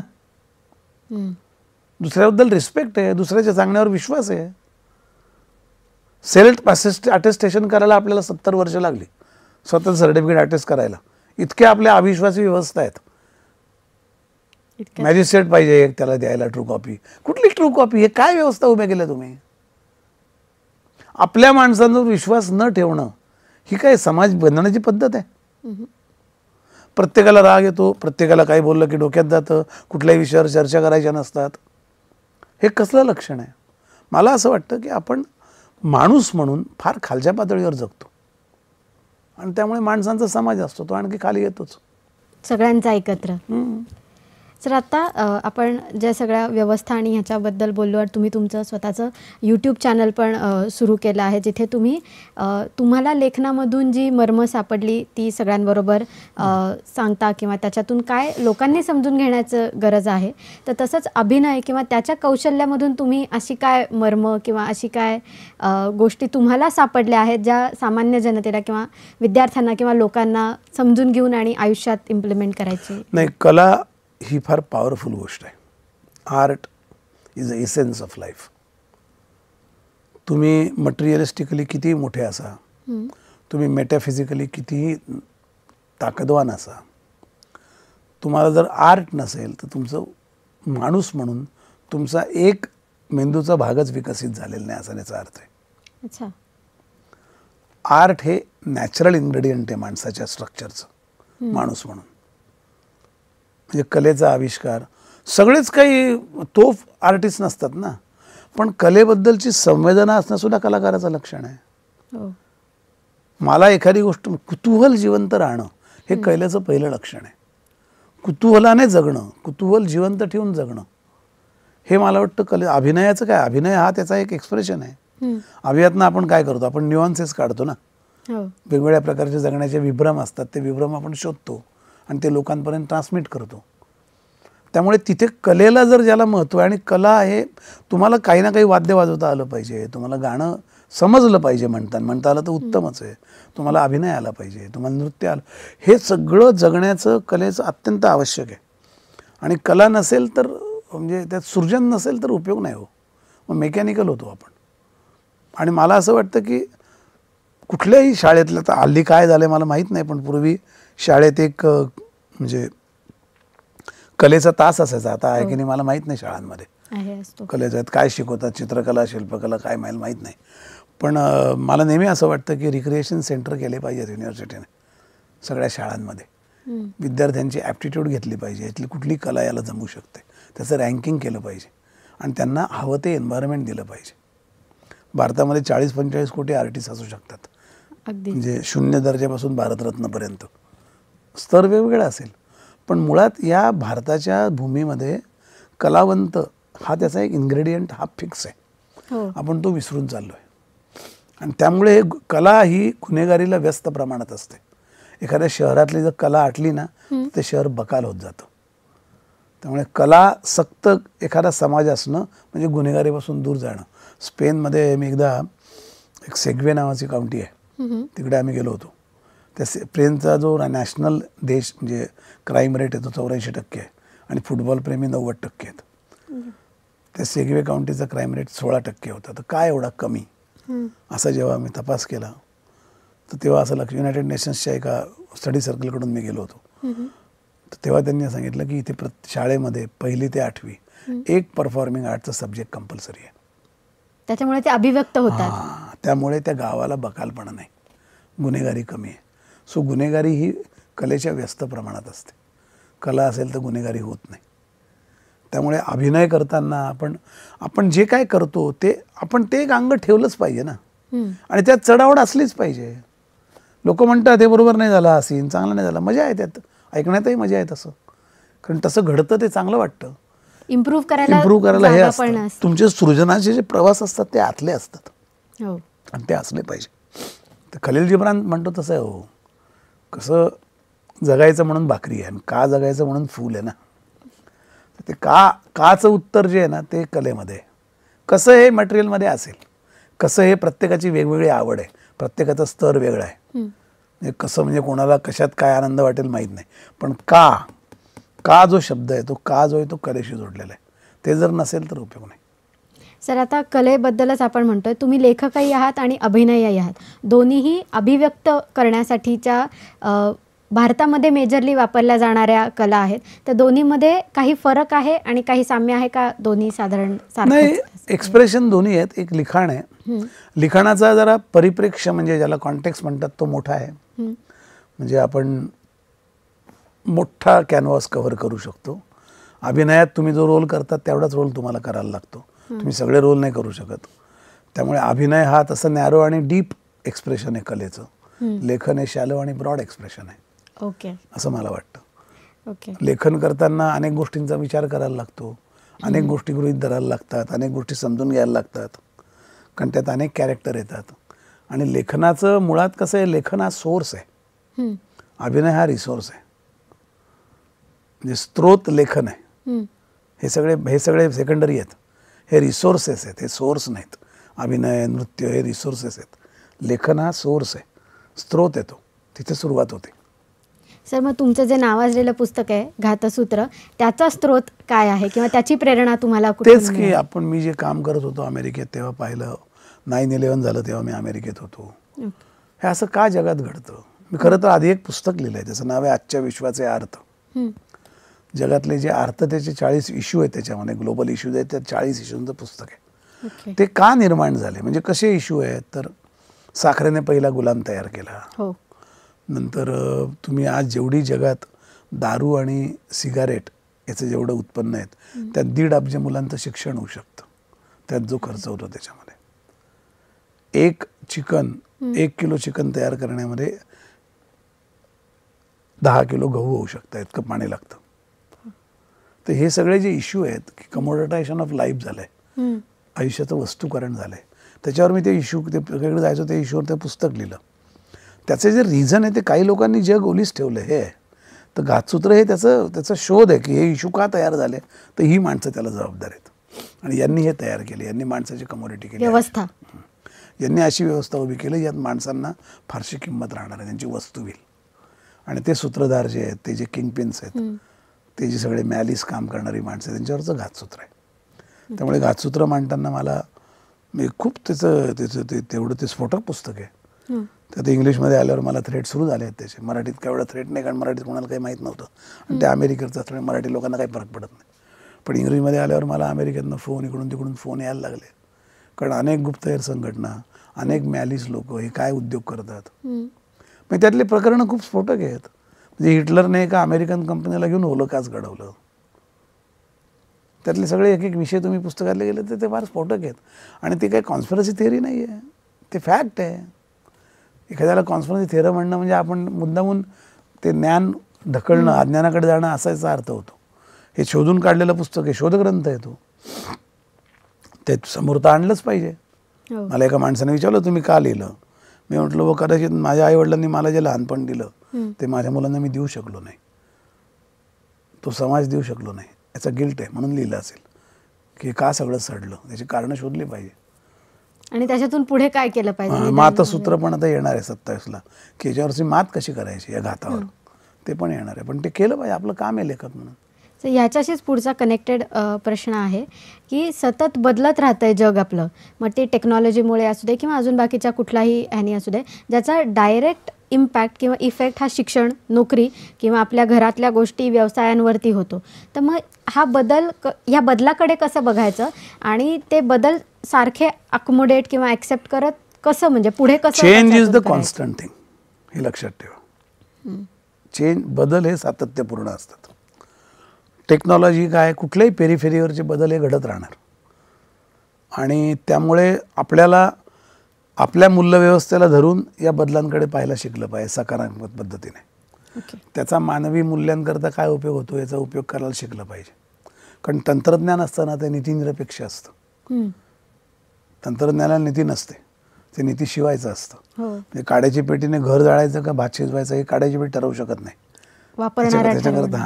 दुसऱ्याबद्दल रिस्पेक्ट आहे, दुसऱ्याच्या सांगण्यावर विश्वास आहे. सेल्फ अटेस्टेशन करायला आपल्याला 70 वर्ष लागली, स्वतः सर्टिफिकेट अटेस्ट करायला. इतक्या आपल्या अविश्वासी व्यवस्था आहेत. मॅजिस्ट्रेट पाहिजे एक त्याला द्यायला ट्रू कॉपी. कुठली ट्रू कॉपी? हे काय व्यवस्था उभ्या केल्या तुम्ही? आपल्या माणसांवर विश्वास न ठेवणं ही काय समाज बनवण्याची पद्धत आहे? प्रत्येकाला राग येतो, प्रत्येकाला काही बोललं की डोक्यात जातं, कुठल्याही विषयावर चर्चा करायच्या नसतात. हे कसलं लक्षण आहे? मला असं वाटतं की आपण माणूस म्हणून फार खालच्या पातळीवर जगतो आणि त्यामुळे माणसांचा समाज असतो तो आणखी खाली येतोच, सगळ्यांचा एकत्र. सर आता आपण ज्या सगळ्या व्यवस्था आणि ह्याच्याबद्दल बोललो आणि तुम्ही तुमचं स्वतःचं यूट्यूब चॅनल पण सुरू केलं आहे, जिथे तुम्ही तुम्हाला लेखनामधून जी मर्म सापडली ती सगळ्यांबरोबर सांगता किंवा त्याच्यातून काय लोकांनी समजून घेण्याचं गरज आहे. तर तसंच अभिनय किंवा त्याच्या कौशल्यामधून तुम्ही अशी काय मर्म किंवा अशी काय गोष्टी तुम्हाला सापडल्या आहेत ज्या सामान्य जनतेला किंवा विद्यार्थ्यांना किंवा लोकांना समजून घेऊन आणि आयुष्यात इम्प्लिमेंट करायची? नाही, कला ही फार पॉवरफुल गोष्ट आहे. Art is a essence of life. तुम्ही मटेरियलिस्टिकली कितीही मोठे असा, तुम्ही मेटाफिजिकली कितीही ताकदवान असा, तुम्हाला जर आर्ट नसेल तर तुमचं माणूस म्हणून तुमचा एक मेंदूचा भागच विकसित झालेला नाही असा त्याचा अर्थ आहे. अच्छा. आर्ट हे नॅचरल इन्ग्रेडियंट आहे माणसाच्या स्ट्रक्चरचं. माणूस म्हणून म्हणजे कलेचा आविष्कार सगळेच काही तोफ आर्टिस्ट नसतात ना, पण कलेबद्दलची संवेदना असणं सुद्धा कलाकाराचं लक्षण आहे. मला एखादी गोष्ट कुतूहल जिवंत राहणं हे कलेचं पहिलं लक्षण आहे. कुतूहलाने जगणं, कुतूहल जिवंत ठेवून जगणं हे मला वाटतं कले. अभिनयाचं काय, अभिनय हा त्याचा एक एक्सप्रेशन आहे. अभिनयातनं आपण काय करतो, आपण न्यूअन्सेस काढतो ना, वेगवेगळ्या प्रकारचे जगण्याचे विभ्रम असतात, ते विभ्रम आपण शोधतो आणि ते लोकांपर्यंत ट्रान्समिट करतो. त्यामुळे तिथे कलेला जर ज्याला महत्त्व आहे, आणि कला हे तुम्हाला काही ना काही वाद्य वाजवता आलं पाहिजे, तुम्हाला गाणं समजलं पाहिजे, म्हणता आलं तर उत्तमच आहे, तुम्हाला अभिनय आला पाहिजे, तुम्हाला नृत्य आलं, हे सगळं जगण्याचं कलेचं अत्यंत आवश्यक आहे. आणि कला नसेल तर म्हणजे त्यात सृजन नसेल तर उपयोग नाही हो, मग मेकॅनिकल होतो आपण. आणि मला असं वाटतं की कुठल्याही शाळेतलं, तर हल्ली काय झालं मला माहीत नाही, पण पूर्वी शाळेत एक म्हणजे कलेचा तास असायचा. आता आहे की नाही मला माहीत नाही शाळांमध्ये कलेचा काय शिकवतात, चित्रकला शिल्पकला काय मला माहीत नाही. पण मला नेहमी असं वाटतं की रिक्रिएशन सेंटर केले पाहिजेत युनिव्हर्सिटीने सगळ्या शाळांमध्ये. विद्यार्थ्यांची ॲप्टिट्यूड घेतली पाहिजे, यातली कुठली कला याला जमू शकते त्याचं रँकिंग केलं पाहिजे आणि त्यांना हवं ते एन्व्हायरमेंट दिलं पाहिजे. भारतामध्ये 40-45 कोटी आर्टिस्ट असू शकतात, म्हणजे 0 दर्जापासून भारतरत्नपर्यंत स्तर वेगवेगळा असेल, पण मुळात या भारताच्या भूमीमध्ये कलावंत हा त्याचा एक इन्ग्रेडियंट हा फिक्स आहे. आपण तो विसरून चाललो आहे. आणि त्यामुळे कला ही गुन्हेगारीला व्यस्त प्रमाणात असते. एखाद्या शहरातली जर कला आटली ना ते शहर बकाल होत जातं. त्यामुळे कला सक्त एखादा समाज असणं म्हणजे गुन्हेगारीपासून दूर जाणं. स्पेनमध्ये मी एकदा एक सेग्वे नावाची काउंटी आहे, तिकडे आम्ही गेलो होतो. त्या स्पेनचा जो नॅशनल देश म्हणजे क्राईम रेट आहे तो 84% आहे आणि फुटबॉल प्रेमी 90% आहेत. त्या सेग्वे काउंटीचा क्राईम रेट 16% होता. तर काय एवढा कमी असा जेव्हा मी तपास केला तर तेव्हा असं युनायटेड नेशन्सच्या एका स्टडी सर्कलकडून मी गेलो होतो. तर तेव्हा त्यांनी सांगितलं की इथे शाळेमध्ये 1ली ते 8वी एक परफॉर्मिंग आर्टचा सब्जेक्ट कंपल्सरी आहे. त्याच्यामुळे ते अभिव्यक्त होतात. त्यामुळे त्या गावाला बकालपणा नाही, गुन्हेगारी कमी आहे. सो गुन्हेगारी ही कलेच्या व्यस्त प्रमाणात असते. कला असेल तर गुन्हेगारी होत नाही. त्यामुळे अभिनय करताना आपण जे काय करतो ते आपण ते एक अंग ठेवलंच पाहिजे ना, आणि त्यात चढावड असलीच पाहिजे. लोक म्हणतात हे बरोबर नाही झाला, सीन चांगला नाही झाला, मजा आहे त्यात, ऐकण्यातही मजा आहे तसं, कारण तसं घडतं ते चांगलं वाटतं. इम्प्रूव्ह करायला हे असतं. तुमचे सृजनाचे जे प्रवास असतात ते आतले असतात आणि ते असले पाहिजे. तर खलील जिब्रान म्हणतो तसं आहे हो, कसं जगायचं म्हणून भाकरी आहे आणि का जगायचं म्हणून फूल आहे ना. ते काचं उत्तर जे आहे ना ते कलेमध्ये आहे. कसं हे मटेरियलमध्ये असेल, कसं हे प्रत्येकाची वेगवेगळी आवड आहे, प्रत्येकाचा स्तर वेगळा आहे. म्हणजे कसं म्हणजे कोणाला कशात काय आनंद वाटेल माहीत नाही, पण का जो शब्द आहे तो का जो आहे तो कलेशी जोडलेला आहे. ते जर नसेल तर उपयोग नाही. सर, आता कलेबद्दलच आपण म्हणतोय, तुम्ही लेखकही आहात आणि अभिनयही आहात. दोन्हीही अभिव्यक्त करण्यासाठीच्या भारतामध्ये मेजरली वापरल्या जाणाऱ्या कला आहेत. तर दोन्हीमध्ये काही फरक आहे आणि काही साम्य आहे का? दोन्ही साधारण नाही, एक्सप्रेशन दोन्ही आहेत. एक लिखाण आहे, लिखाणाचा जरा परिप्रेक्ष्य म्हणजे ज्याला कॉन्टेक्स्ट म्हणतात तो मोठा आहे. म्हणजे आपण मोठा कॅनव्हास कव्हर करू शकतो. अभिनयात तुम्ही जो रोल करतात तेवढाच रोल तुम्हाला करायला लागतो, तुम्ही सगळे रोल नाही करू शकत. त्यामुळे अभिनय हा तसं नॅरो आणि डीप एक्सप्रेशन आहे कलेचं. लेखन हे शॅलो आणि ब्रॉड एक्सप्रेशन आहे. ओके, असं मला वाटतं. ओके. लेखन करताना अनेक गोष्टींचा विचार करायला लागतो, अनेक गोष्टी गृहीत धरायला लागतात, अनेक गोष्टी समजून घ्यायला लागतात, कारण त्यात अनेक कॅरेक्टर येतात. आणि लेखनाचं मुळात कसं आहे, लेखन हा सोर्स आहे, अभिनय हा रिसोर्स आहे. म्हणजे स्त्रोत लेखन आहे, हे सगळे सेकंडरी आहेत, हे रिसोर्सेस आहेत, हे सोर्स नाहीत. अभिनय, नृत्य हे रिसोर्सेस आहेत. लेखन हा सोर्स आहे, स्त्रोत येतो, तिथे सुरुवात होते. सर, मग तुमचं जे नावाजलेलं पुस्तक आहे घातसूत्र, त्याचा स्रोत काय आहे किंवा त्याची प्रेरणा तुम्हाला कुठून तेच की मिळाली? मी जे काम करत होतो अमेरिकेत तेव्हा पाहिलं, 9/11 झालं तेव्हा मी अमेरिकेत होतो. हे असं का जगात घडतं? मी खरं तर आधी एक पुस्तक लिहिलं आहे, त्याचं नाव आहे आजच्या विश्वाचे अर्थ. जगातले जे अर्थतेचे 40 इश्यू आहेत, त्याच्यामध्ये ग्लोबल इश्यूज आहेत, त्या 40 इश्यूंचं पुस्तक आहे. ते का निर्माण झाले, म्हणजे कसे इश्यू आहेत, तर साखरेने पहिला गुलाम तयार केला. नंतर तुम्ही आज जेवढी जगात दारू आणि सिगारेट याचं जेवढं उत्पन्न आहेत, त्यात 1.5 अब्ज मुलांचं शिक्षण होऊ शकतं, त्यात जो खर्च होतो त्याच्यामध्ये. 1 किलो चिकन तयार करण्यामध्ये 10 किलो गहू होऊ शकतं, इतकं पाणी लागतं. तर हे सगळे जे इश्यू आहेत की कमोडिटायझेशन ऑफ लाईफ झालंय, आयुष्याचं वस्तूकरण झालंय, त्याच्यावर मी ते इश्यू सगळीकडे जायचो, ते इश्यूवर ते पुस्तक लिहिलं. त्याचे जे रिझन आहे ते काही लोकांनी जग ओलीस ठेवलं हे आहे. तर घातसूत्र हे त्याचा शोध आहे की हे इश्यू का तयार झाले, तर ही माणसं त्याला जबाबदार आहेत आणि यांनी हे तयार केले, यांनी माणसाची कमोडिटी केली, व्यवस्था, यांनी अशी व्यवस्था उभी केली यात माणसांना फारशी किंमत राहणार आहे, त्यांची वस्तू होईल. आणि ते सूत्रधार जे आहेत, ते जे किंगपिन्स आहेत, ते जे सगळे मॅलिस काम करणारी माणसं आहेत, त्यांच्यावरचं घातसूत्र आहे. त्यामुळे घातसूत्र मांडताना मला मी खूप तेवढं ते स्फोटक पुस्तक आहे. तर ते इंग्लिशमध्ये आल्यावर मला थ्रेट सुरू झाले आहेत त्याचे. मराठीत काय एवढं थ्रेट नाही, कारण मराठीत कोणाला काही माहीत नव्हतं आणि ते अमेरिकेचं असल्यामुळे मराठी लोकांना काही फरक पडत नाही. पण इंग्रजीमध्ये आल्यावर मला अमेरिकेतनं फोन, इकडून तिकडून फोन यायला लागले, कारण अनेक गुप्तहेर संघटना, अनेक मॅलिस लोक हे काय उद्योग करतात. मग त्यातले प्रकरणं खूप स्फोटक आहेत. म्हणजे हिटलरने एका अमेरिकन कंपनीला घेऊन होलोकॉस्ट घडवलं, त्यातले सगळे एक एक विषय तुम्ही पुस्तकातले गेले तर ते फार स्फोटक आहेत. आणि ते काही कॉन्स्पिरसी थिअरी नाही आहे, ते फॅक्ट आहे. एखाद्याला कॉन्स्पिरसी थिअरी म्हणणं म्हणजे आपण मुद्दामून ते ज्ञान ढकलणं, अज्ञानाकडे जाणं असायचा अर्थ होतो. हे शोधून काढलेलं पुस्तक आहे, शोधग्रंथ आहे तो, ते समोर तर आणलंच पाहिजे. मला एका माणसाने विचारलं तुम्ही का लिहिलं, मी म्हटलं व कदाचित माझ्या आईवडिलांनी मला जे लहानपण दिलं ते माझ्या मुलांना मी देऊ शकलो नाही, तो समाज देऊ शकलो नाही, याचा गिल्ट आहे, म्हणून लिहिलं असेल की का सगळं सडलं, त्याची कारणं शोधली पाहिजे. आणि त्याच्यातून पुढे काय केलं पाहिजे. मातसूत्र पण आता येणार आहे 27ला, की याच्यावरची मात कशी करायची या घातावर, ते पण येणार आहे. पण ते केलं पाहिजे, आपलं काम आहे लेखक म्हणून. तर ह्याच्याशीच पुढचा कनेक्टेड प्रश्न आहे की सतत बदलत राहतंय जग आपलं, मग ते टेक्नॉलॉजीमुळे असू दे किंवा अजून बाकीच्या कुठलाही ह्यानी असू दे, ज्याचा डायरेक्ट इम्पॅक्ट किंवा इफेक्ट हा शिक्षण, नोकरी किंवा आपल्या घरातल्या गोष्टी, व्यवसायांवरती होतो. तर मग हा बदल ह्या बदलाकडे कसं बघायचं आणि ते बदल सारखे अकोमोडेट किंवा ॲक्सेप्ट करत कसं, म्हणजे पुढे कसं. Change is the constant thing, हे लक्षात ठेवा. बदल हे सातत्यपूर्ण असतात. टेक्नॉलॉजी काय, कुठल्याही पेरिफेरीवरचे बदल हे घडत राहणार आणि त्यामुळे आपल्याला आपल्या मूल्यव्यवस्थेला धरून या बदलांकडे पाहायला शिकलं पाहिजे सकारात्मक पद्धतीने. त्याचा मानवी मूल्यांकरता काय उपयोग होतो याचा उपयोग करायला शिकलं पाहिजे. कारण तंत्रज्ञान असताना ते नीतिनिरपेक्ष असतं, तंत्रज्ञानाला नीती नसते, ते नीती शिवायचं असतं. म्हणजे काड्याची पेटीने घर जाळायचं का भात शिजवायचं हे काड्याची पेटी ठरवू शकत नाही, वापरणारा त्याच्याकरता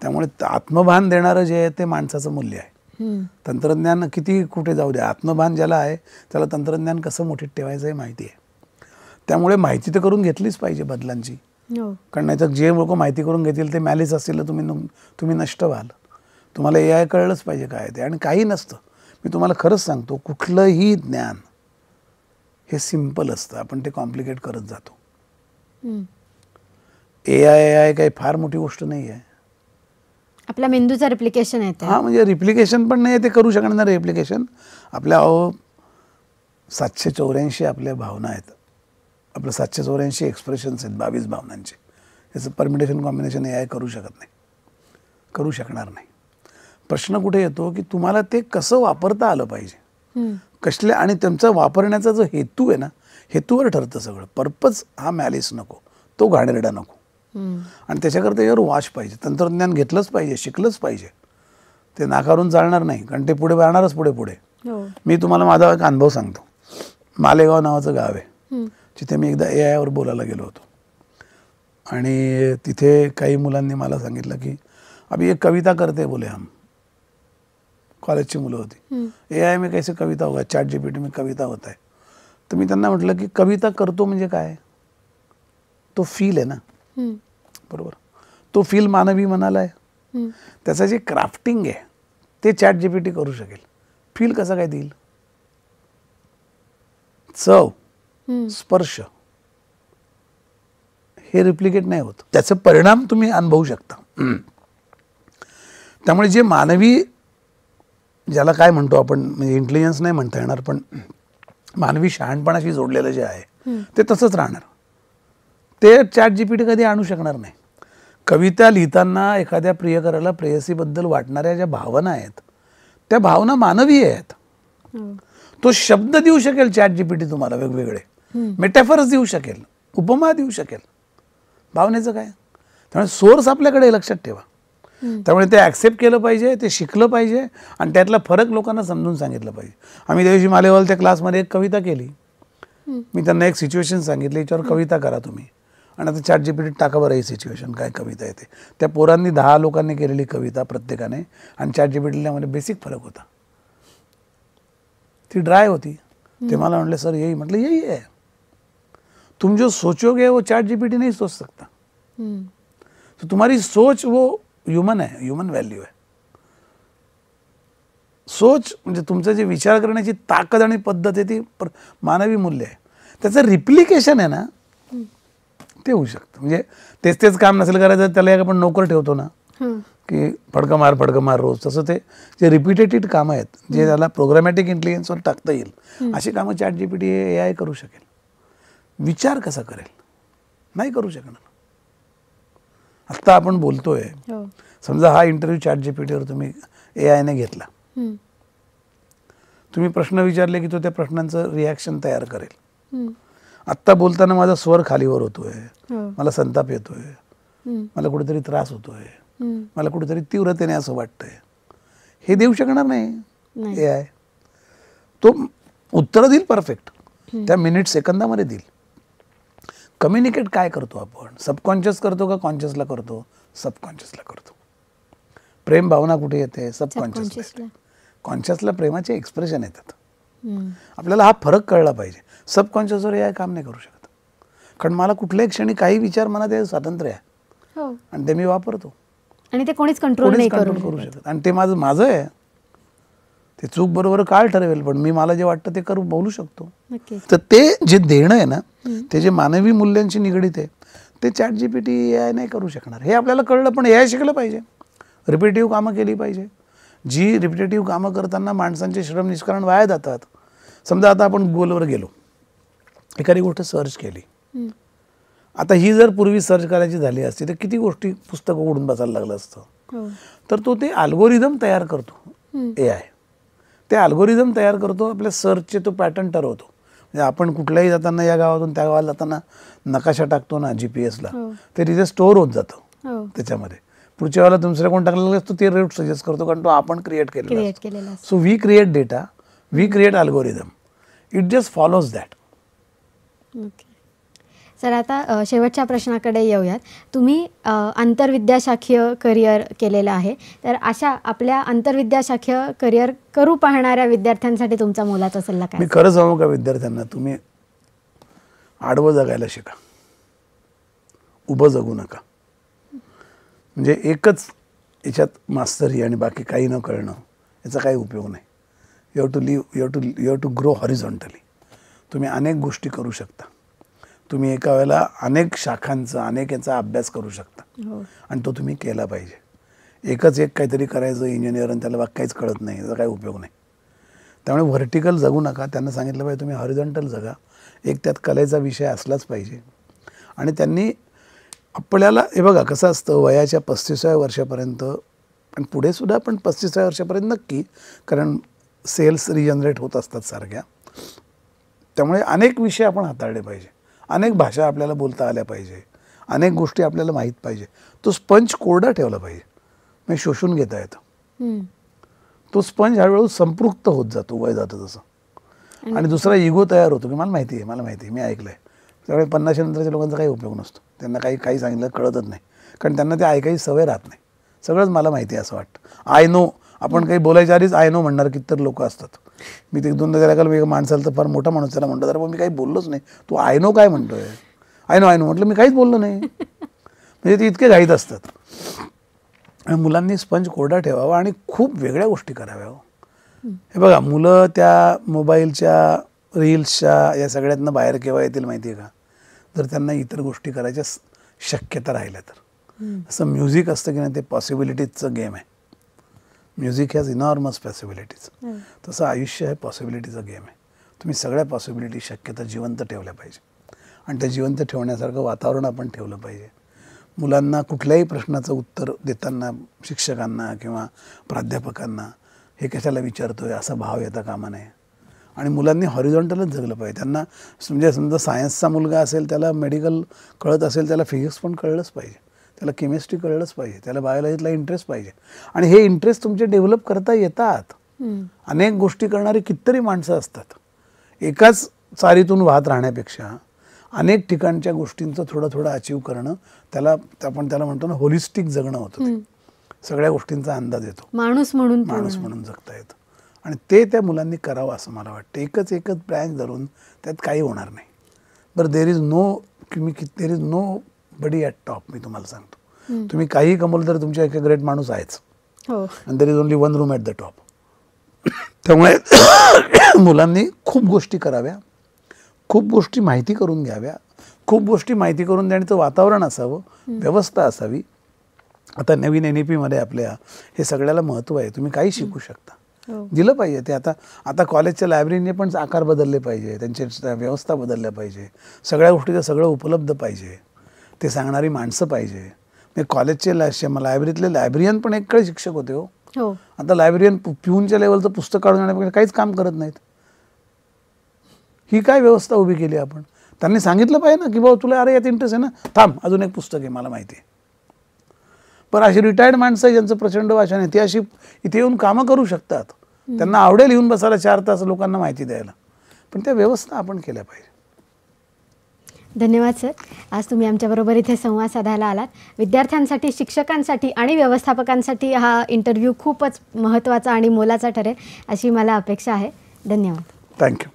त्यामुळे आत्मभान देणारं जे आहे ते माणसाचं मूल्य आहे. तंत्रज्ञान किती कुठे जाऊ द्या, आत्मभान ज्याला आहे त्याला तंत्रज्ञान कसं मोठीत ठेवायचं हे माहिती आहे. त्यामुळे माहिती तर करून घेतलीच पाहिजे बदलांची. कारण नाही तर जे लोक माहिती करून घेतील ते मॅलिस असतील तुम्ही नष्ट व्हाल. तुम्हाला AI कळलंच पाहिजे काय ते. आणि काही नसतं. मी तुम्हाला खरंच सांगतो, कुठलंही ज्ञान हे सिम्पल असतं, आपण ते कॉम्प्लिकेट करत जातो. AI काही फार मोठी गोष्ट नाही आहे. आपल्या मेंदूचं रिप्लिकेशन आहे. हां, म्हणजे रिप्लिकेशन पण नाही, ते करू शकणार रिप्लिकेशन. आपल्या 784 आपल्या भावना आहेत, आपलं 784 एक्सप्रेशन्स आहेत, 22 भावनांचे. याचं परमिटेशन कॉम्बिनेशन AI करू शकत नाही, करू शकणार नाही. प्रश्न कुठे येतो की तुम्हाला ते कसं वापरता आलं पाहिजे, कसले, आणि त्यांचा वापरण्याचा जो हेतू आहे ना, हेतूवर ठरतं सगळं. पर्पज हा मॅलिस नको, तो घाणेरडा नको. आणि त्याच्याकरता यावर वॉच पाहिजे. तंत्रज्ञान घेतलंच पाहिजे, शिकलंच पाहिजे. ते नाकारून चालणार नाही, कारण ते पुढे वाढणारच पुढे. मी तुम्हाला माझा एक अनुभव सांगतो. मालेगाव नावाचं गाव आहे, जिथे मी एकदा AI वर बोलायला गेलो होतो. आणि तिथे काही मुलांनी मला सांगितलं की अभी एक कविता करते बोले हम. कॉलेजची मुलं होती. AI में कैसे कविता होगा, ChatGPT में कविता होता है. तर मी त्यांना म्हटलं की कविता करतो म्हणजे काय, तो फील आहे ना, बरोबर. तो फील मानवी मनाला आहे. त्याचं जे क्राफ्टिंग आहे ते ChatGPT करू शकेल. फील कसं काय देईल? चव, स्पर्श हे रिप्लिकेट नाही होत. त्याचे परिणाम तुम्ही अनुभवू शकता. त्यामुळे जे मानवी, ज्याला काय म्हणतो आपण, म्हणजे इंटेलिजन्स नाही म्हणता येणार, पण मानवी शहाणपणाशी जोडलेलं जे आहे ते तसंच राहणार. ते ChatGPT कधी आणू शकणार नाही. कविता लिहिताना एखाद्या प्रियकराला प्रेयसीबद्दल वाटणाऱ्या ज्या भावना आहेत त्या भावना मानवी आहेत. तो शब्द देऊ शकेल ChatGPT तुम्हाला, वेगवेगळे मेटाफर्स देऊ शकेल, उपमा देऊ शकेल. भावनेचं काय? त्यामुळे सोर्स आपल्याकडे, लक्षात ठेवा. त्यामुळे ते ॲक्सेप्ट केलं पाहिजे, ते शिकलं पाहिजे आणि त्यातला फरक लोकांना समजून सांगितलं पाहिजे. आम्ही त्या दिवशी मालेगाव त्या क्लासमध्ये एक कविता केली. मी त्यांना एक सिच्युएशन सांगितली, याच्यावर कविता करा तुम्ही, आणि आता ChatGPT टाका बरं ही सिच्युएशन काय कविता येते. त्या पोरांनी 10 लोकांनी केलेली कविता प्रत्येकाने, आणि ChatGPTला मध्ये बेसिक फरक होता. ती ड्राय होती. ते मला म्हटले सर यही, म्हटलं यही है, तुम जो सोचोगे वो ChatGPT नहीं सोच सकता. तो तुम्हारी सोच वो ह्यूमन है, ह्यूमन व्हॅल्यू आहे. सोच म्हणजे तुमचं जे विचार करण्याची ताकद आणि पद्धत आहे ती मानवी मूल्य आहे. त्याचं रिप्लिकेशन आहे ना, ते होऊ शकतं. म्हणजे तेच काम नसेल करायचं, त्याला एक आपण नोकर ठेवतो ना की फडकं मार रोज, तसं ते जे रिपिटेटेड कामं आहेत, जे त्याला प्रोग्रामॅटिक इंटेलिजन्सवर टाकता येईल, अशी कामं ChatGPT AI करू शकेल. विचार कसा करेल? नाही करू शकणार. आत्ता आपण बोलतोय, समजा हा इंटरव्ह्यू ChatGPTवर तुम्ही AI ने घेतला, तुम्ही प्रश्न विचारले की तो त्या प्रश्नांचं रिॲक्शन तयार करेल. आत्ता बोलताना माझा स्वर खालीवर होतोय, मला संताप येतोय, मला कुठेतरी त्रास होतोय, मला कुठेतरी तीव्रतेने असं वाटतंय, हे देऊ शकणार नाही AI. तो उत्तर देईल परफेक्ट, त्या मिनिट सेकंदामध्ये देईल. कम्युनिकेट काय करतो आपण? सबकॉन्शियस करतो का कॉन्शियसला करतो? सबकॉन्शियसला करतो. प्रेम भावना कुठे येते? सबकॉन्शियसला. कॉन्शियसला प्रेमाचे एक्सप्रेशन येतात. आपल्याला हा फरक कळला पाहिजे. सबकॉन्शियसवर AI काम नाही करू शकत, कारण मला कुठल्याही क्षणी काही विचार मनात यायचं स्वातंत्र्य आहे, आणि ते मी वापरतो, आणि ते कोणीच कंट्रोल करू शकत. आणि ते माझं आहे. ते चूक बरोबर काळ ठरवेल, पण मी मला जे वाटतं ते बोलू शकतो. तर ते जे देणं आहे ना, ते जे मानवी मूल्यांशी निगडीत आहे, ते ChatGPT AI नाही करू शकणार. हे आपल्याला कळलं, पण AI शिकलं पाहिजे, रिपिटेटिव्ह कामं केली पाहिजे. जी रिपिटेटिव्ह कामं करताना माणसांचे श्रम निष्कारण वाया जातात. समजा आता आपण Googleवर गेलो, एखादी गोष्ट सर्च केली. आता ही जर पूर्वी सर्च करायची झाली असती तर किती गोष्टी पुस्तकं उघडून बसायला लागलं असतं. तर तो ते अल्गोरिदम तयार करतो AI. ते अल्गोरिदम तयार करतो, आपल्या सर्चचे तो पॅटर्न ठरवतो. म्हणजे आपण कुठल्याही जाताना, या गावातून त्या गावाला जाताना नकाशा टाकतो ना GPS ला, ते तिथे स्टोअर होत जातं त्याच्यामध्ये. पुढच्या वेळेला दुसऱ्या कोण टाकलेलं असतो ते रूट सजेस्ट करतो, कारण तो आपण क्रिएट केलेला. So we create data, we create algorithm, it just follows that. Sir आता शेवटच्या प्रश्नाकडे येऊयात. तुम्ही आंतरविद्याशाखीय करिअर केलेलं आहे, तर अशा आपल्या आंतरविद्याशाखीय करिअर करू पाहणाऱ्या विद्यार्थ्यांसाठी तुमचा मोलाचा सल्ला काय? मी खरं सांगू का विद्यार्थ्यांना, तुम्ही आडवं जगायला शिका, उभं जगू नका. म्हणजे एकच याच्यात मास्तरी आणि बाकी काही न कळणं याचा काही उपयोग नाही. You have to grow horizontally. तुम्ही अनेक गोष्टी करू शकता. तुम्ही एका वेळेला अनेक शाखांचा अनेक याचा अभ्यास करू शकता आणि तो तुम्ही केला पाहिजे. एकच एक काहीतरी करायचं इंजिनियर आणि त्याला बाकी काहीच कळत नाही, याचा काही उपयोग नाही. त्यामुळे व्हर्टिकल जगू नका. त्यांना सांगितलं पाहिजे तुम्ही हॉरिझॉन्टल जगा. एक त्यात कलेचा विषय असलाच पाहिजे. आणि त्यांनी आपल्याला हे बघा कसं असतं, वयाच्या 35व्या वर्षापर्यंत आणि पुढे सुद्धा, पण 35व्या वर्षापर्यंत नक्की, कारण सेल्स रिजनरेट होत असतात सारख्या. त्यामुळे अनेक विषय आपण हाताळले पाहिजे, अनेक भाषा आपल्याला बोलता आल्या पाहिजे, अनेक गोष्टी आपल्याला माहीत पाहिजे. तो स्पंज कोरडा ठेवला पाहिजे, म्हणजे शोषून घेता येतं. तो स्पंज हळूहळू संपृक्त होत जातो वय जातं तसं. आणि दुसरा इगो तयार होतो की मला माहिती आहे, मला माहिती आहे, मी ऐकलं आहे. त्यामुळे 50 नंतरच्या लोकांचा काही उपयोग नसतो. त्यांना काही सांगितलं कळतच नाही, कारण त्यांना ते ऐकायची सवय राहत नाही. सगळंच मला माहिती आहे असं वाटतं. आय नो, आपण काही बोलायच्या आधीच आय नो म्हणणार कितीतर लोक असतात. मी ते 2दा त्याला काल माणसाला तर फार मोठा माणूस त्याला म्हणतो, तर पण मी काही बोललोच नाही, तू आय नो काय म्हणतोय, आय नो म्हटलं, मी काहीच बोललो नाही. म्हणजे ते इतके घाईत असतात. आणि मुलांनी स्पंज कोरडा ठेवावा आणि खूप वेगळ्या गोष्टी कराव्या. हे बघा, मुलं त्या मोबाईलच्या रील्सच्या या सगळ्यातनं बाहेर केव्हा येतील माहिती आहे का, जर त्यांना इतर गोष्टी करायच्या शक्यता राहिल्या तर. असं म्युझिक असतं की नाही, ते पॉसिबिलिटीजचं गेम आहे. Music has enormous possibilities. तसं आयुष्य हे पॉसिबिलिटीचा गेम आहे. तुम्ही सगळ्या पॉसिबिलिटी शक्यता जिवंत ठेवल्या पाहिजे आणि त्या जिवंत ठेवण्यासारखं वातावरण आपण ठेवलं पाहिजे. मुलांना कुठल्याही प्रश्नाचं उत्तर देताना शिक्षकांना किंवा प्राध्यापकांना हे कशाला विचारतोय असा भाव येता कामा नये. आणि मुलांनी हॉरिझॉन्टलच जगलं पाहिजे. त्यांना म्हणजे समजा सायन्सचा मुलगा असेल, त्याला मेडिकल कळत असेल, त्याला फिजिक्स पण कळलंच पाहिजे, त्याला केमिस्ट्री कळलंच पाहिजे, त्याला बायोलॉजीतला इंटरेस्ट पाहिजे. आणि हे इंटरेस्ट तुमचे डेव्हलप करता येतात. अनेक गोष्टी करणारी कितीतरी माणसं असतात. एकाच चारीतून वाहत राहण्यापेक्षा अनेक ठिकाणच्या गोष्टींचं थोडं थोडं अचीव करणं, आपण त्याला म्हणतो ना होलिस्टिक जगणं होतं. सगळ्या गोष्टींचा अंदाज येतो, माणूस म्हणून जगता येतं. आणि ते त्या मुलांनी करावं असं मला वाटतं. एकच ब्रँच धरून त्यात काही होणार नाही. बरं, there is nobody at top. मी तुम्हाला सांगतो, तुम्ही काही कमवलं तर तुमच्या एक ग्रेट माणूस आहेच. आणि there is only one room at the top. त्यामुळे मुलांनी खूप गोष्टी कराव्या, खूप गोष्टी माहिती करून घ्याव्या, खूप गोष्टी माहिती करून देण्याचं वातावरण असावं, व्यवस्था असावी. आता नवीन NEPमध्ये आपल्या हे सगळ्याला महत्त्व आहे. तुम्ही काही शिकू शकता, दिलं पाहिजे ते. आता कॉलेजच्या लायब्ररीने पण आकार बदलले पाहिजे, त्यांच्या व्यवस्था बदलल्या पाहिजे, सगळ्या गोष्टीचं सगळं उपलब्ध पाहिजे, ते सांगणारी माणसं पाहिजे. म्हणजे कॉलेजचे लायब्ररीतले लायब्ररियन पण एक काळ शिक्षक होते. हो, आता लायब्ररियन पिऊनच्या लेवलचं पुस्तक काढून आणण्यापेक्षा काहीच काम करत नाहीत. ही काय व्यवस्था उभी केली आपण? त्यांनी सांगितलं पाहिजे ना की बाबा तुला अरे यात इंटरेस्ट आहे ना, थांब अजून एक पुस्तक आहे मला माहिती आहे. पण अशी रिटायर्ड माणसं आहे ज्यांचं प्रचंड वाचन आहे, ती अशी इथे येऊन कामं करू शकतात. त्यांना आवडेल येऊन बसायला 4 तास लोकांना माहिती द्यायला, पण त्या व्यवस्था आपण केल्या पाहिजे. धन्यवाद सर. आज तुम्ही आमच्याबरोबर इथे संवाद साधायला आलात. विद्यार्थ्यांसाठी, शिक्षकांसाठी आणि व्यवस्थापकांसाठी हा इंटरव्ह्यू खूपच महत्त्वाचा आणि मोलाचा ठरेल अशी मला अपेक्षा आहे. धन्यवाद. थँक्यू.